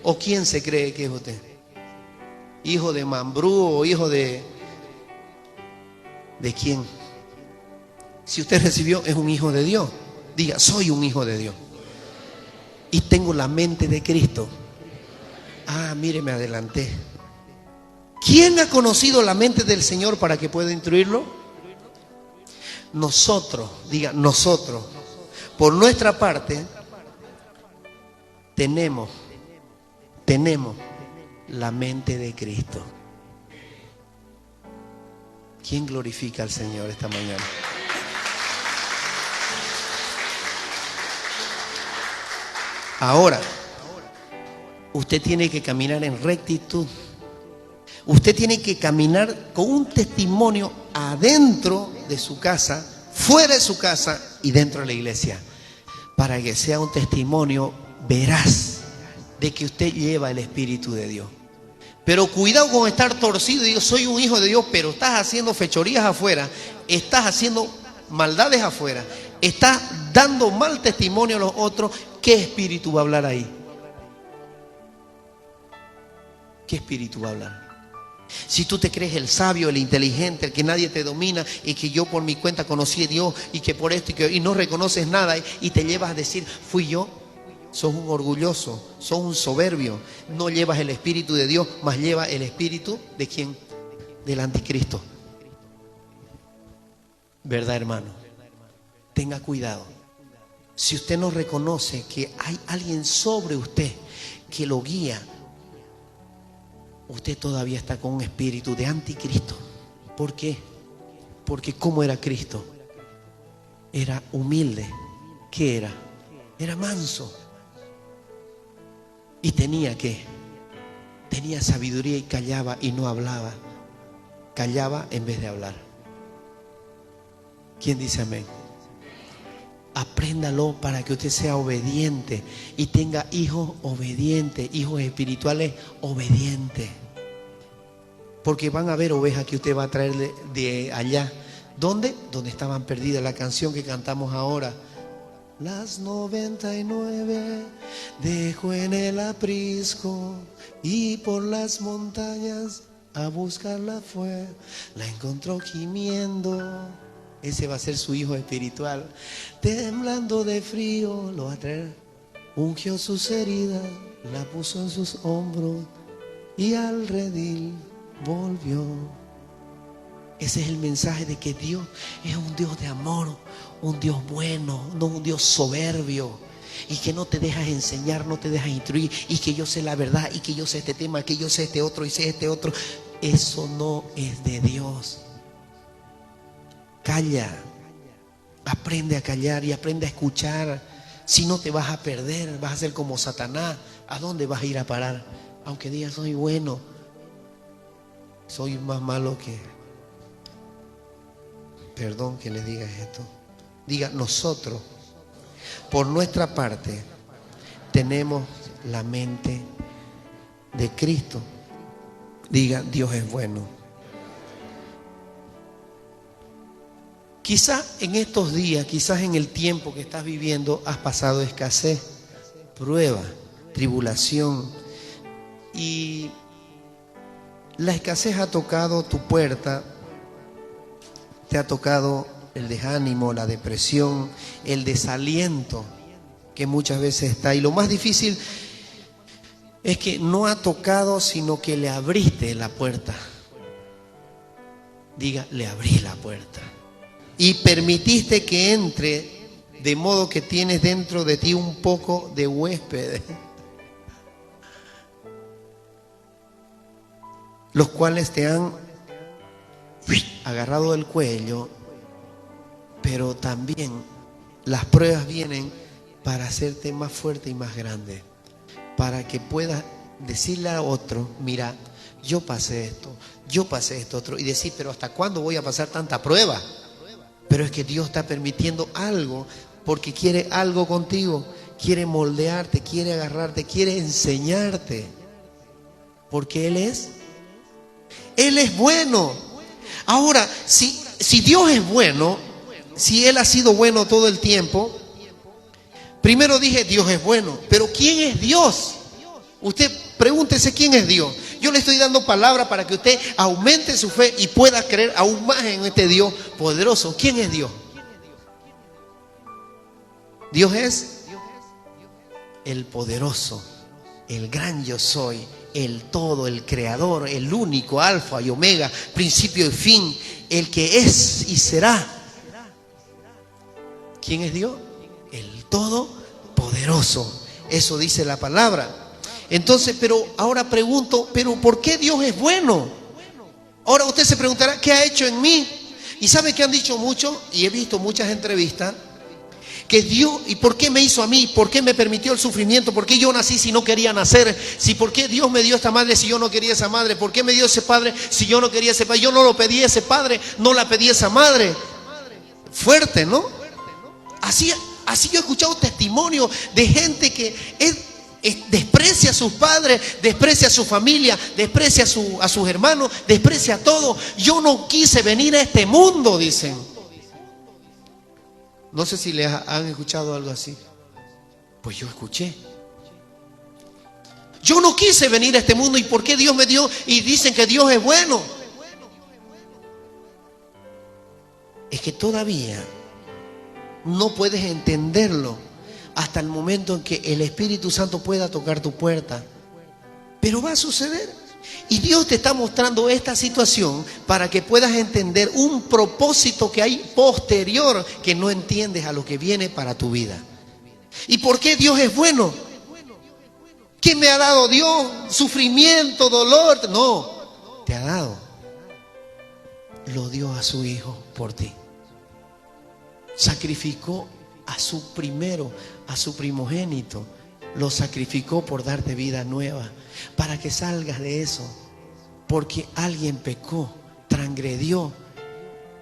¿O quién se cree que es usted? ¿Hijo de Mambrú o hijo de quién? Si usted recibió, es un hijo de Dios. Diga, soy un hijo de Dios. Y tengo la mente de Cristo. Ah, mire, me adelanté. ¿Quién ha conocido la mente del Señor para que pueda instruirlo? Nosotros, diga, nosotros. Por nuestra parte, tenemos la mente de Cristo. ¿Quién glorifica al Señor esta mañana? Ahora, usted tiene que caminar en rectitud. Usted tiene que caminar con un testimonio adentro de su casa, fuera de su casa y dentro de la iglesia, para que sea un testimonio veraz de que usted lleva el Espíritu de Dios. Pero cuidado con estar torcido y digo, soy un hijo de Dios, pero estás haciendo fechorías afuera, estás haciendo maldades afuera, estás dando mal testimonio a los otros. ¿Qué espíritu va a hablar ahí? ¿Qué espíritu va a hablar? Si tú te crees el sabio, el inteligente, el que nadie te domina y que yo por mi cuenta conocí a Dios y que por esto y no reconoces nada y te llevas a decir, fui yo. Sos un orgulloso, sos un soberbio. No llevas el Espíritu de Dios, mas lleva el Espíritu ¿de quién? Del anticristo. ¿Verdad, hermano? Tenga cuidado. Si usted no reconoce que hay alguien sobre usted que lo guía, usted todavía está con un espíritu de anticristo. ¿Por qué? Porque ¿cómo era Cristo? Era humilde. ¿Qué era? Era manso. Y tenía sabiduría y callaba y no hablaba. Callaba en vez de hablar. ¿Quién dice amén? Apréndalo para que usted sea obediente y tenga hijos obedientes, hijos espirituales obedientes. Porque van a haber ovejas que usted va a traer de allá. ¿Dónde? Donde estaban perdidas. La canción que cantamos ahora. Las 99 dejó en el aprisco y por las montañas a buscarla fue. La encontró gimiendo. Ese va a ser su hijo espiritual. Temblando de frío lo va a traer. Ungió sus heridas, la puso en sus hombros y al redil volvió. Ese es el mensaje de que Dios es un Dios de amor, un Dios bueno, no un Dios soberbio. Y que no te dejas enseñar, no te dejas instruir. Y que yo sé la verdad, y que yo sé este tema, que yo sé este otro y sé este otro. Eso no es de Dios. Calla. Aprende a callar y aprende a escuchar. Si no te vas a perder, vas a ser como Satanás. ¿A dónde vas a ir a parar? Aunque digas soy bueno, soy más malo que... Perdón que les diga esto. Diga, nosotros, por nuestra parte, tenemos la mente de Cristo. Diga, Dios es bueno. Quizás en estos días, quizás en el tiempo que estás viviendo, has pasado escasez, prueba, tribulación. Y la escasez ha tocado tu puerta. Te ha tocado el desánimo, la depresión, el desaliento. que muchas veces está. Y lo más difícil es que no ha tocado, sino que le abriste la puerta. Diga, le abrí la puerta. Y permitiste que entre, de modo que tienes dentro de ti un poco de huéspedes, los cuales te han agarrado del cuello, pero también las pruebas vienen para hacerte más fuerte y más grande, para que puedas decirle a otro, mira, yo pasé esto otro, y decir, pero ¿hasta cuándo voy a pasar tanta prueba? Pero es que Dios está permitiendo algo, porque quiere algo contigo, quiere moldearte, quiere agarrarte, quiere enseñarte, porque Él es bueno. Ahora, si Dios es bueno, si Él ha sido bueno todo el tiempo, primero dije, Dios es bueno, pero ¿quién es Dios? Usted pregúntese quién es Dios. Yo le estoy dando palabra para que usted aumente su fe y pueda creer aún más en este Dios poderoso. ¿Quién es Dios? Dios es el poderoso, el gran yo soy, el todo, el creador, el único, alfa y omega, principio y fin, el que es y será. ¿Quién es Dios? El todopoderoso. Eso dice la palabra. Entonces, pero ahora pregunto, ¿pero por qué Dios es bueno? Ahora usted se preguntará, ¿qué ha hecho en mí? Y sabe que han dicho mucho, y he visto muchas entrevistas, que Dios, ¿y por qué me hizo a mí? ¿Por qué me permitió el sufrimiento? ¿Por qué yo nací si no quería nacer? ¿Por qué Dios me dio esta madre si yo no quería esa madre? ¿Por qué me dio ese padre si yo no quería ese padre? Yo no lo pedí a ese padre, no la pedí a esa madre. Fuerte, ¿no? Así yo he escuchado testimonios de gente que desprecia a sus padres, desprecia a su familia, desprecia a sus hermanos, desprecia a todo. Yo no quise venir a este mundo, dicen. No sé si les han escuchado algo así. Pues yo escuché. Yo no quise venir a este mundo, ¿y por qué Dios me dio? Y dicen que Dios es bueno. Es que todavía no puedes entenderlo hasta el momento en que el Espíritu Santo pueda tocar tu puerta. Pero va a suceder. Y Dios te está mostrando esta situación para que puedas entender un propósito que hay posterior que no entiendes a lo que viene para tu vida. ¿Y por qué Dios es bueno? ¿Qué me ha dado Dios? ¿Sufrimiento, dolor? No, te ha dado. Lo dio a su Hijo por ti. Sacrificó a su primogénito. Lo sacrificó por darte vida nueva, para que salgas de eso, porque alguien pecó, transgredió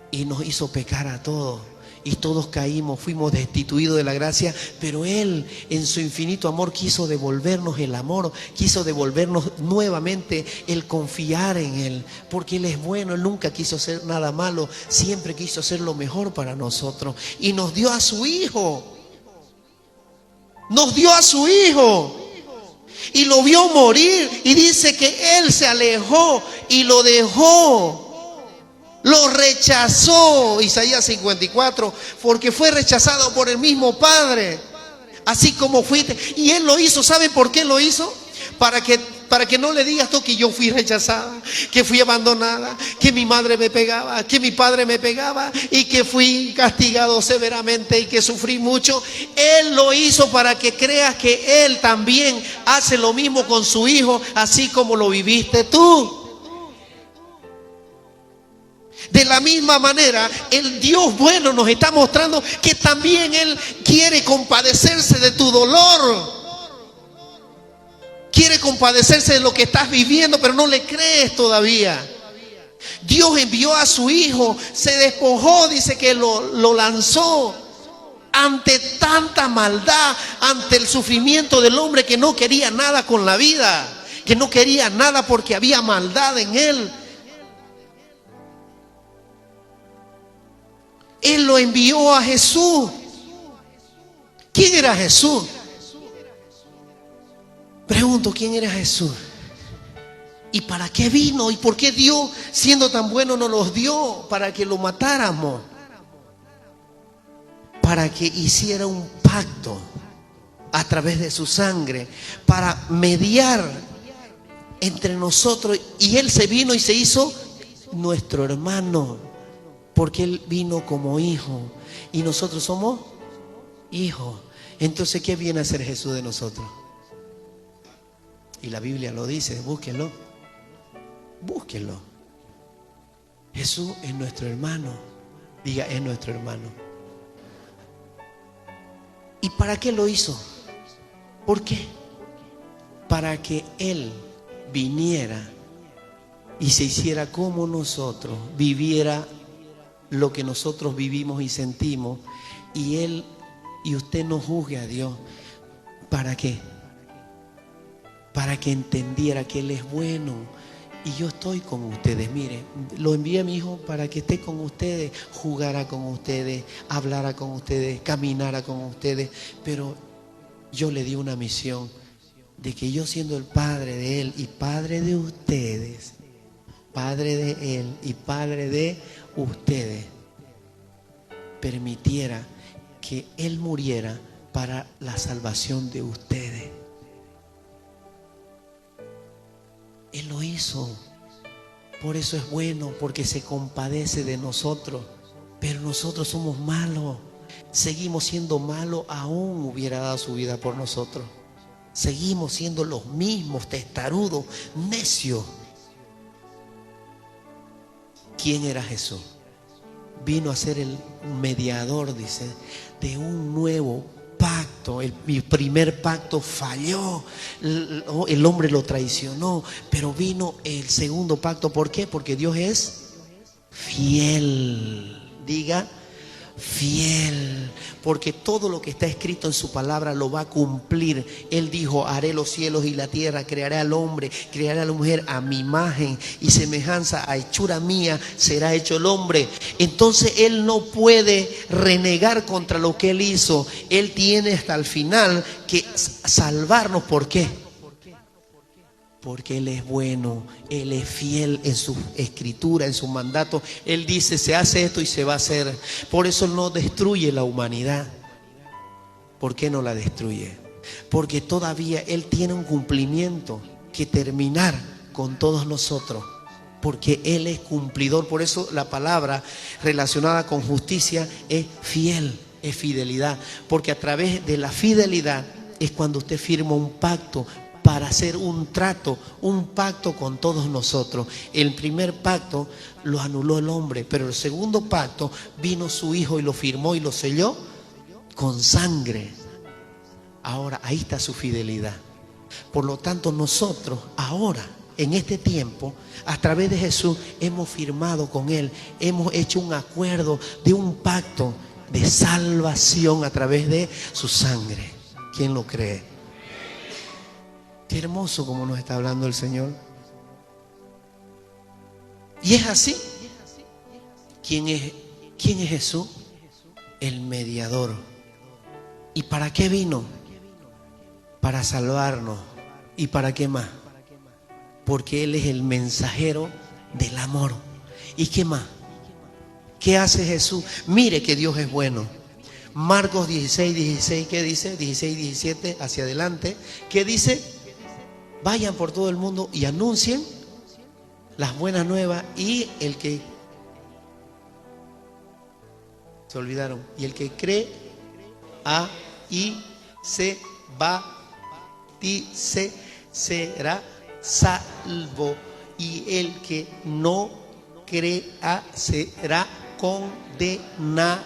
y nos hizo pecar a todos, y todos caímos, fuimos destituidos de la gracia, pero Él en su infinito amor quiso devolvernos el amor, quiso devolvernos nuevamente el confiar en Él, porque Él es bueno. Él nunca quiso hacer nada malo, siempre quiso hacer lo mejor para nosotros, y nos dio a su Hijo. Nos dio a su Hijo y lo vio morir, y dice que Él se alejó y lo dejó, lo rechazó. Isaías 54, porque fue rechazado por el mismo Padre, así como fuiste. Y Él lo hizo, ¿saben por qué lo hizo? Para que no le digas tú que yo fui rechazada, que fui abandonada, que mi madre me pegaba, que mi padre me pegaba y que fui castigado severamente y que sufrí mucho. Él lo hizo para que creas que Él también hace lo mismo con su Hijo, así como lo viviste tú. De la misma manera, el Dios bueno nos está mostrando que también Él quiere compadecerse de tu dolor. Quiere compadecerse de lo que estás viviendo, pero no le crees todavía. Dios envió a su Hijo, se despojó, dice que lo lanzó ante tanta maldad, ante el sufrimiento del hombre que no quería nada con la vida, que no quería nada porque había maldad en él. Él lo envió a Jesús. ¿Quién era Jesús? Pregunto, ¿quién era Jesús? ¿Y para qué vino? ¿Y por qué Dios, siendo tan bueno, nos los dio? Para que lo matáramos. Para que hiciera un pacto a través de su sangre para mediar entre nosotros. Y Él se vino y se hizo nuestro hermano, porque Él vino como hijo y nosotros somos hijos. Entonces, ¿qué viene a hacer Jesús de nosotros? Y la Biblia lo dice, búsquenlo, búsquenlo. Jesús es nuestro hermano. Diga, es nuestro hermano. ¿Y para qué lo hizo? ¿Por qué? Para que Él viniera y se hiciera como nosotros, viviera lo que nosotros vivimos y sentimos, y Él y usted no juzgue a Dios. ¿Para qué? Para que entendiera que Él es bueno. Y yo estoy con ustedes. Mire, lo envié a mi hijo para que esté con ustedes, jugara con ustedes, hablara con ustedes, caminara con ustedes. Pero yo le di una misión de que yo, siendo el padre de él y padre de ustedes, padre de él y padre de ustedes, permitiera que él muriera para la salvación de ustedes. Él lo hizo. Por eso es bueno, porque se compadece de nosotros. Pero nosotros somos malos. Seguimos siendo malos, aún hubiera dado su vida por nosotros. Seguimos siendo los mismos, testarudos, necios. ¿Quién era Jesús? Vino a ser el mediador, dice, de un nuevo pacto. El primer pacto falló, el hombre lo traicionó, pero vino el segundo pacto. ¿Por qué? Porque Dios es fiel. Diga, fiel, porque todo lo que está escrito en su palabra lo va a cumplir. Él dijo, haré los cielos y la tierra, crearé al hombre, crearé a la mujer a mi imagen y semejanza, a hechura mía será hecho el hombre. Entonces Él no puede renegar contra lo que Él hizo. Él tiene hasta el final que salvarnos. ¿Por qué? Porque Él es bueno, Él es fiel en su escritura, en su mandato. Él dice, se hace esto y se va a hacer. Por eso no destruye la humanidad. ¿Por qué no la destruye? Porque todavía Él tiene un cumplimiento que terminar con todos nosotros. Porque Él es cumplidor. Por eso la palabra relacionada con justicia es fiel, es fidelidad. Porque a través de la fidelidad es cuando usted firma un pacto para hacer un trato, un pacto con todos nosotros. El primer pacto lo anuló el hombre, pero el segundo pacto vino su hijo y lo firmó y lo selló con sangre. Ahora, ahí está su fidelidad. Por lo tanto, nosotros ahora, en este tiempo, a través de Jesús, hemos firmado con Él, hemos hecho un acuerdo de un pacto de salvación a través de su sangre. ¿Quién lo cree? Qué hermoso como nos está hablando el Señor. Y es así. ¿Quién es Jesús? El mediador. ¿Y para qué vino? Para salvarnos. ¿Y para qué más? Porque Él es el mensajero del amor. ¿Y qué más? ¿Qué hace Jesús? Mire que Dios es bueno. Marcos 16, ¿qué dice? 16, 17, hacia adelante. ¿Qué dice? Vayan por todo el mundo y anuncien las buenas nuevas. Y el que se olvidaron, y el que cree y se bautice será salvo, y el que no crea será condenado.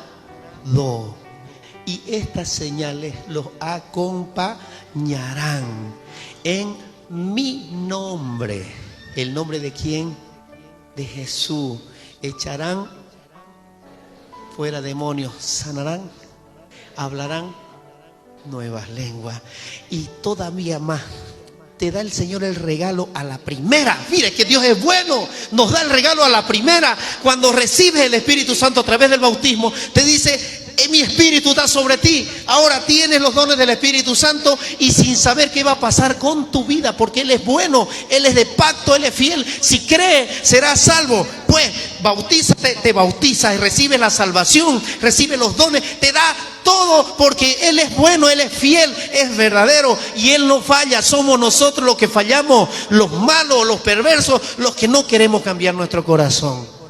Y estas señales los acompañarán en mi nombre. ¿El nombre de quién? De Jesús. Echarán fuera demonios, sanarán, hablarán nuevas lenguas, y todavía más. Te da el Señor el regalo a la primera. Mire que Dios es bueno, nos da el regalo a la primera. Cuando recibes el Espíritu Santo a través del bautismo, te dice, Mi espíritu está sobre ti. Ahora tienes los dones del Espíritu Santo y sin saber qué va a pasar con tu vida, porque Él es bueno, Él es de pacto, Él es fiel. Si crees, serás salvo. Pues bautízate, te bautizas y recibes la salvación, recibes los dones, te da todo, porque Él es bueno, Él es fiel, es verdadero y Él no falla. Somos nosotros los que fallamos, los malos, los perversos, los que no queremos cambiar nuestro corazón.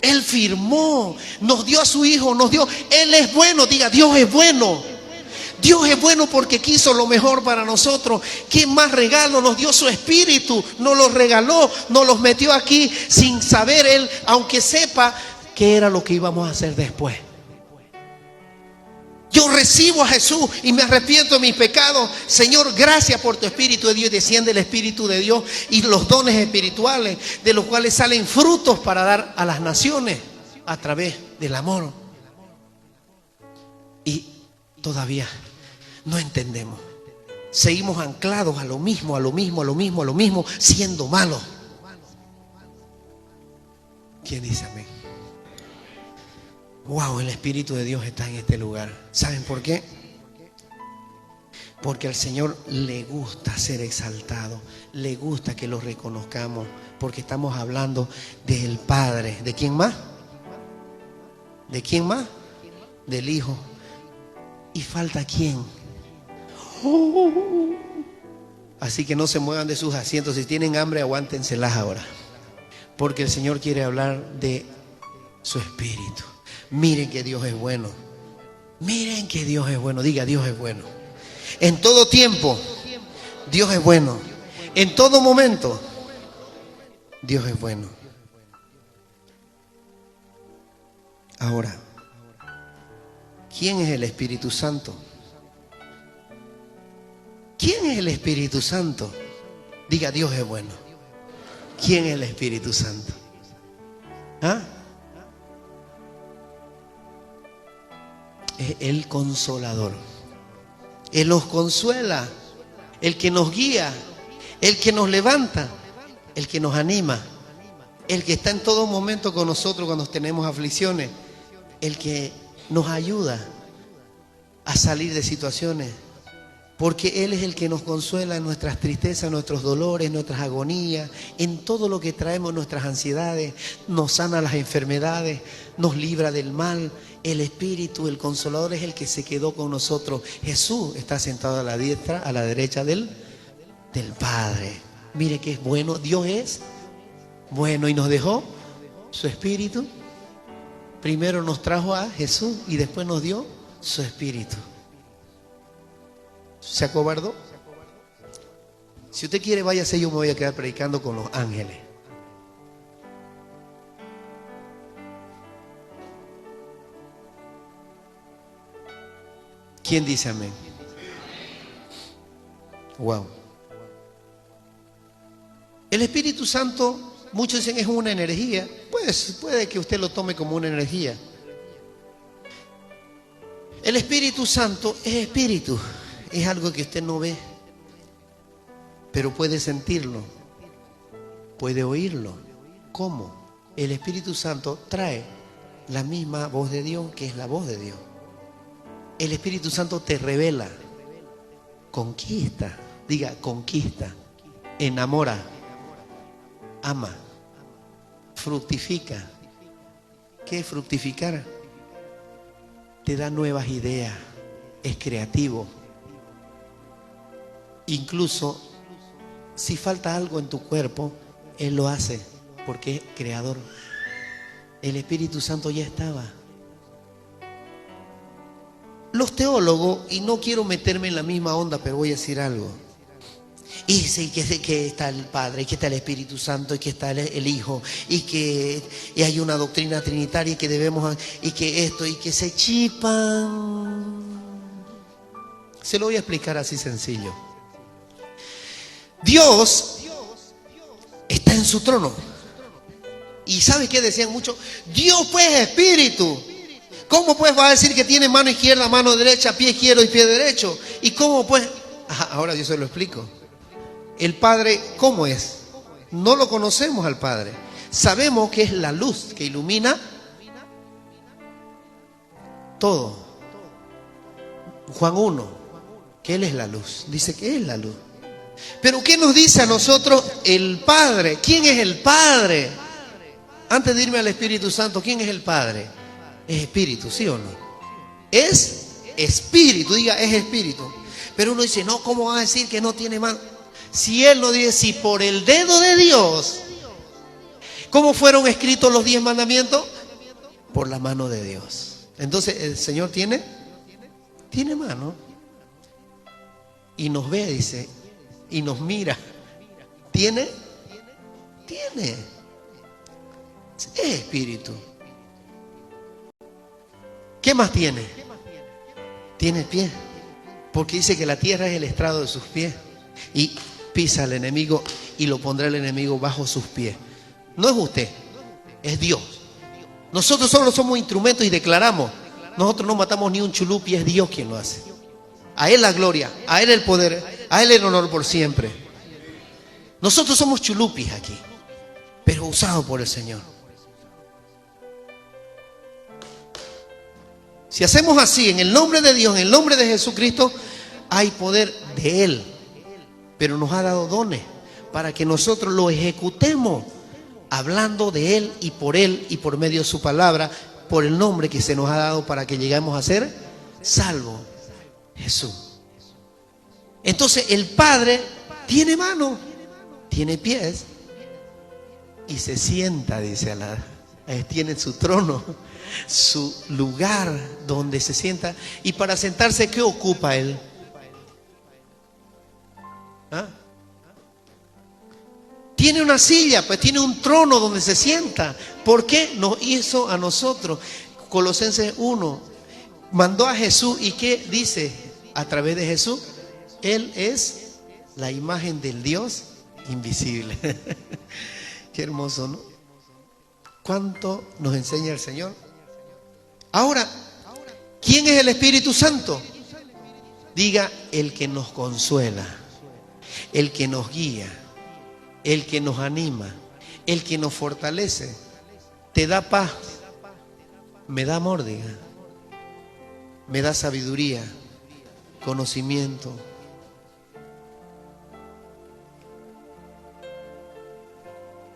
Él firmó, nos dio a su Hijo, nos dio. Él es bueno, diga, Dios es bueno. Dios es bueno porque quiso lo mejor para nosotros. ¿Qué más regalo? Nos dio su Espíritu, nos los regaló, nos los metió aquí sin saber Él, aunque sepa qué era lo que íbamos a hacer después. Yo recibo a Jesús y me arrepiento de mis pecados. Señor, gracias por tu Espíritu de Dios. Y desciende el Espíritu de Dios y los dones espirituales, de los cuales salen frutos para dar a las naciones a través del amor. Y todavía no entendemos. Seguimos anclados a lo mismo, siendo malos. ¿Quién dice amén? Wow, el Espíritu de Dios está en este lugar. ¿Saben por qué? Porque al Señor le gusta ser exaltado, le gusta que lo reconozcamos, porque estamos hablando del Padre. ¿De quién más? ¿De quién más? Del Hijo. ¿Y falta quién? Así que no se muevan de sus asientos. Si tienen hambre, aguántenselas ahora, porque el Señor quiere hablar de su Espíritu. Miren que Dios es bueno. Miren que Dios es bueno. Diga, Dios es bueno. En todo tiempo, Dios es bueno. En todo momento, Dios es bueno. Ahora, ¿quién es el Espíritu Santo? ¿Quién es el Espíritu Santo? Diga, Dios es bueno. ¿Quién es el Espíritu Santo? ¿Ah? Es el Consolador. Él nos consuela, el que nos guía, el que nos levanta, el que nos anima, el que está en todo momento con nosotros cuando tenemos aflicciones, el que nos ayuda a salir de situaciones, porque Él es el que nos consuela en nuestras tristezas, nuestros dolores, nuestras agonías, en todo lo que traemos, nuestras ansiedades, nos sana las enfermedades, nos libra del mal. El Espíritu, el Consolador, es el que se quedó con nosotros. Jesús está sentado a la diestra, a la derecha del Padre. Mire que es bueno. Dios es bueno y nos dejó su Espíritu. Primero nos trajo a Jesús y después nos dio su Espíritu. ¿Se acobardó? Si usted quiere, váyase, yo me voy a quedar predicando con los ángeles. ¿Quién dice amén? Wow. El Espíritu Santo, muchos dicen, es una energía. Pues puede que usted lo tome como una energía. El Espíritu Santo es espíritu. Es algo que usted no ve, pero puede sentirlo, puede oírlo. ¿Cómo? El Espíritu Santo trae la misma voz de Dios, que es la voz de Dios. El Espíritu Santo te revela, conquista, diga, conquista, enamora, ama, fructifica. ¿Qué es fructificar? Te da nuevas ideas, es creativo. Incluso si falta algo en tu cuerpo, Él lo hace porque es creador. El Espíritu Santo ya estaba. Los teólogos, y no quiero meterme en la misma onda, pero voy a decir algo. Y sí, que está el Padre, y que está el Espíritu Santo, y que está el Hijo, y que hay una doctrina trinitaria, y que debemos, y que esto, y que se chipan. Se lo voy a explicar así sencillo. Dios está en su trono. ¿Y sabe qué decían muchos? Dios pues es espíritu. ¿Cómo pues va a decir que tiene mano izquierda, mano derecha, pie izquierdo y pie derecho? ¿Y cómo pues? Ahora yo se lo explico. El Padre, ¿cómo es? No lo conocemos al Padre. Sabemos que es la luz que ilumina todo. Juan 1, que Él es la luz. Dice que es la luz. Pero ¿qué nos dice a nosotros el Padre? ¿Quién es el Padre? Antes de irme al Espíritu Santo, ¿quién es el Padre? Es Espíritu, ¿sí o no? Es Espíritu, diga, es Espíritu. Pero uno dice, no, ¿cómo va a decir que no tiene mano? Si Él no dice, si por el dedo de Dios, ¿cómo fueron escritos los 10 mandamientos? Por la mano de Dios. Entonces, ¿el Señor tiene mano? Y nos ve, dice, y nos mira. ¿Tiene? Es Espíritu. ¿Qué más tiene? Tiene pies. Porque dice que la tierra es el estrado de sus pies. Y pisa al enemigo y lo pondrá el enemigo bajo sus pies. No es usted, es Dios. Nosotros solo somos instrumentos y declaramos. Nosotros no matamos ni un chulupi, es Dios quien lo hace. A Él la gloria, a Él el poder, a Él el honor por siempre. Nosotros somos chulupis aquí, pero usados por el Señor. Si hacemos así, en el nombre de Dios, en el nombre de Jesucristo, hay poder de Él. Pero nos ha dado dones para que nosotros lo ejecutemos, hablando de Él y por medio de su palabra, por el nombre que se nos ha dado para que lleguemos a ser salvos. Jesús. Entonces el Padre tiene mano, tiene pies y se sienta, dice tiene su trono, su lugar donde se sienta. Y para sentarse, ¿qué ocupa Él? ¿Ah? Tiene una silla, pues tiene un trono donde se sienta. ¿Por qué? Nos hizo a nosotros. Colosenses 1 mandó a Jesús, y ¿qué dice a través de Jesús? Él es la imagen del Dios invisible. Qué hermoso, ¿no? ¿Cuánto nos enseña el Señor? Ahora, ¿quién es el Espíritu Santo? Diga, el que nos consuela, el que nos guía, el que nos anima, el que nos fortalece, te da paz, me da amor, diga, me da sabiduría, conocimiento.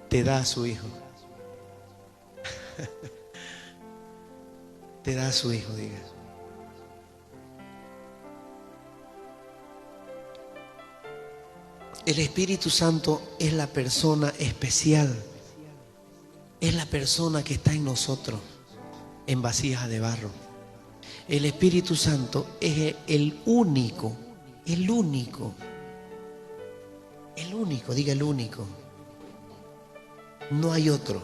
Te da a su Hijo. Te da a su Hijo, diga. El Espíritu Santo es la persona especial. Es la persona que está en nosotros, en vasijas de barro. El Espíritu Santo es el único, diga el único. No hay otro.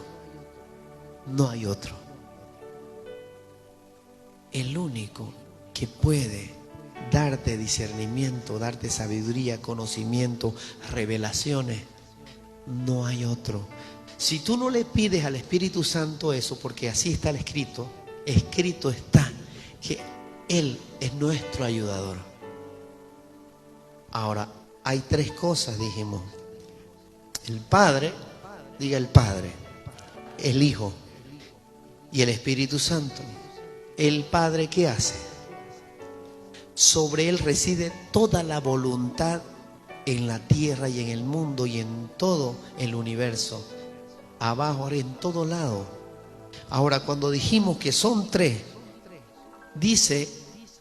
El único que puede darte discernimiento, darte sabiduría, conocimiento, revelaciones, no hay otro. Si tú no le pides al Espíritu Santo eso, porque así está escrito está que Él es nuestro ayudador. Ahora, hay 3 cosas, dijimos. El Padre, diga el Padre, el Hijo y el Espíritu Santo. El Padre, ¿qué hace? Sobre Él reside toda la voluntad en la tierra y en el mundo y en todo el universo. Abajo, en todo lado. Ahora, cuando dijimos que son 3, dice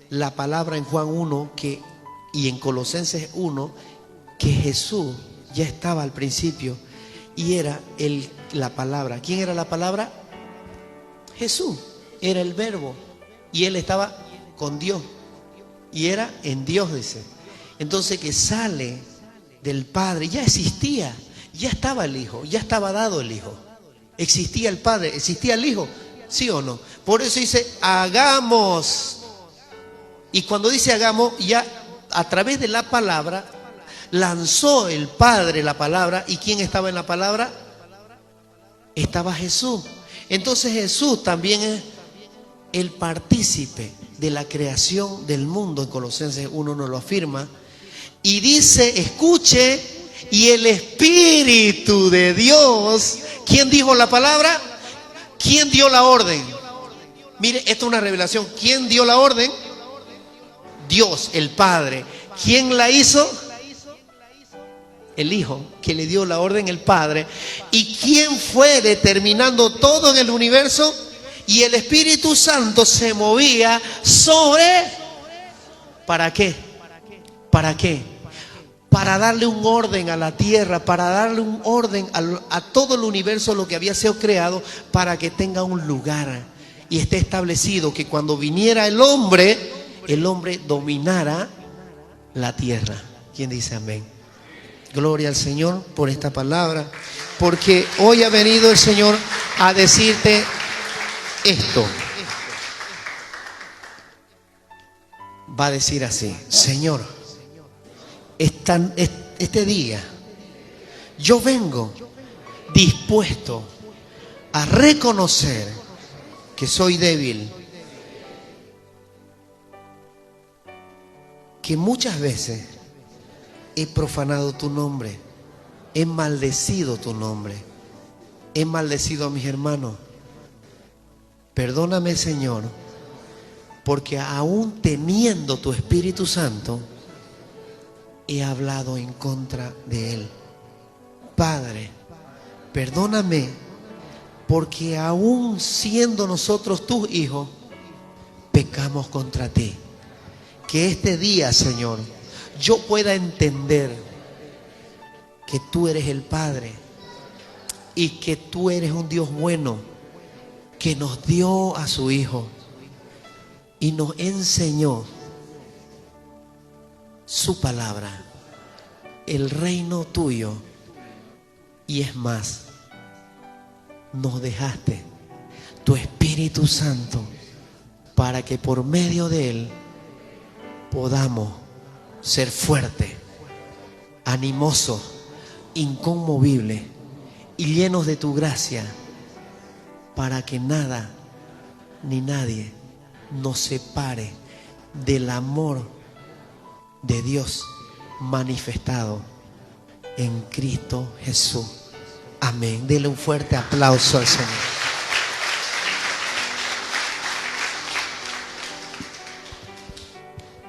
la palabra en Juan 1 y en Colosenses 1 que Jesús ya estaba al principio y era la palabra. ¿Quién era la palabra? Jesús. Era el verbo y Él estaba con Dios y era en Dios, dice. Entonces, que sale del Padre, ya existía, ya estaba el Hijo, ya estaba dado el Hijo. Existía el Padre, existía el Hijo, ¿sí o no? Por eso dice, hagamos. Y cuando dice hagamos, ya a través de la palabra lanzó el Padre la palabra. ¿Y quién estaba en la palabra? Estaba Jesús. Entonces Jesús también es el partícipe de la creación del mundo. En Colosenses 1 nos lo afirma. Y dice, escuche, y el Espíritu de Dios, ¿quién dijo la palabra? ¿Quién dio la orden? Mire, esto es una revelación. ¿Quién dio la orden? Dios, el Padre. ¿Quién la hizo? El Hijo, que le dio la orden, el Padre. ¿Y quién fue determinando todo en el universo? Y el Espíritu Santo se movía sobre... ¿Para qué? ¿Para qué? Para darle un orden a la tierra, para darle un orden a todo el universo, lo que había sido creado, para que tenga un lugar y esté establecido que cuando viniera el hombre dominara la tierra. ¿Quién dice amén? Gloria al Señor por esta palabra, porque hoy ha venido el Señor a decirte esto. Va a decir así: Señor, este día yo vengo dispuesto a reconocer que soy débil, que muchas veces he profanado tu nombre, he maldecido tu nombre, he maldecido a mis hermanos. Perdóname, Señor, porque aún teniendo tu Espíritu Santo, he hablado en contra de Él. Padre, perdóname, porque aún siendo nosotros tus hijos, pecamos contra ti. Que este día, Señor, yo pueda entender que tú eres el Padre y que tú eres un Dios bueno, que nos dio a su Hijo y nos enseñó su palabra, el reino tuyo. Y es más, nos dejaste tu Espíritu Santo para que por medio de Él podamos ser fuertes, animosos, inconmovibles y llenos de tu gracia, para que nada ni nadie nos separe del amor de Dios manifestado en Cristo Jesús. Amén. Dele un fuerte aplauso al Señor.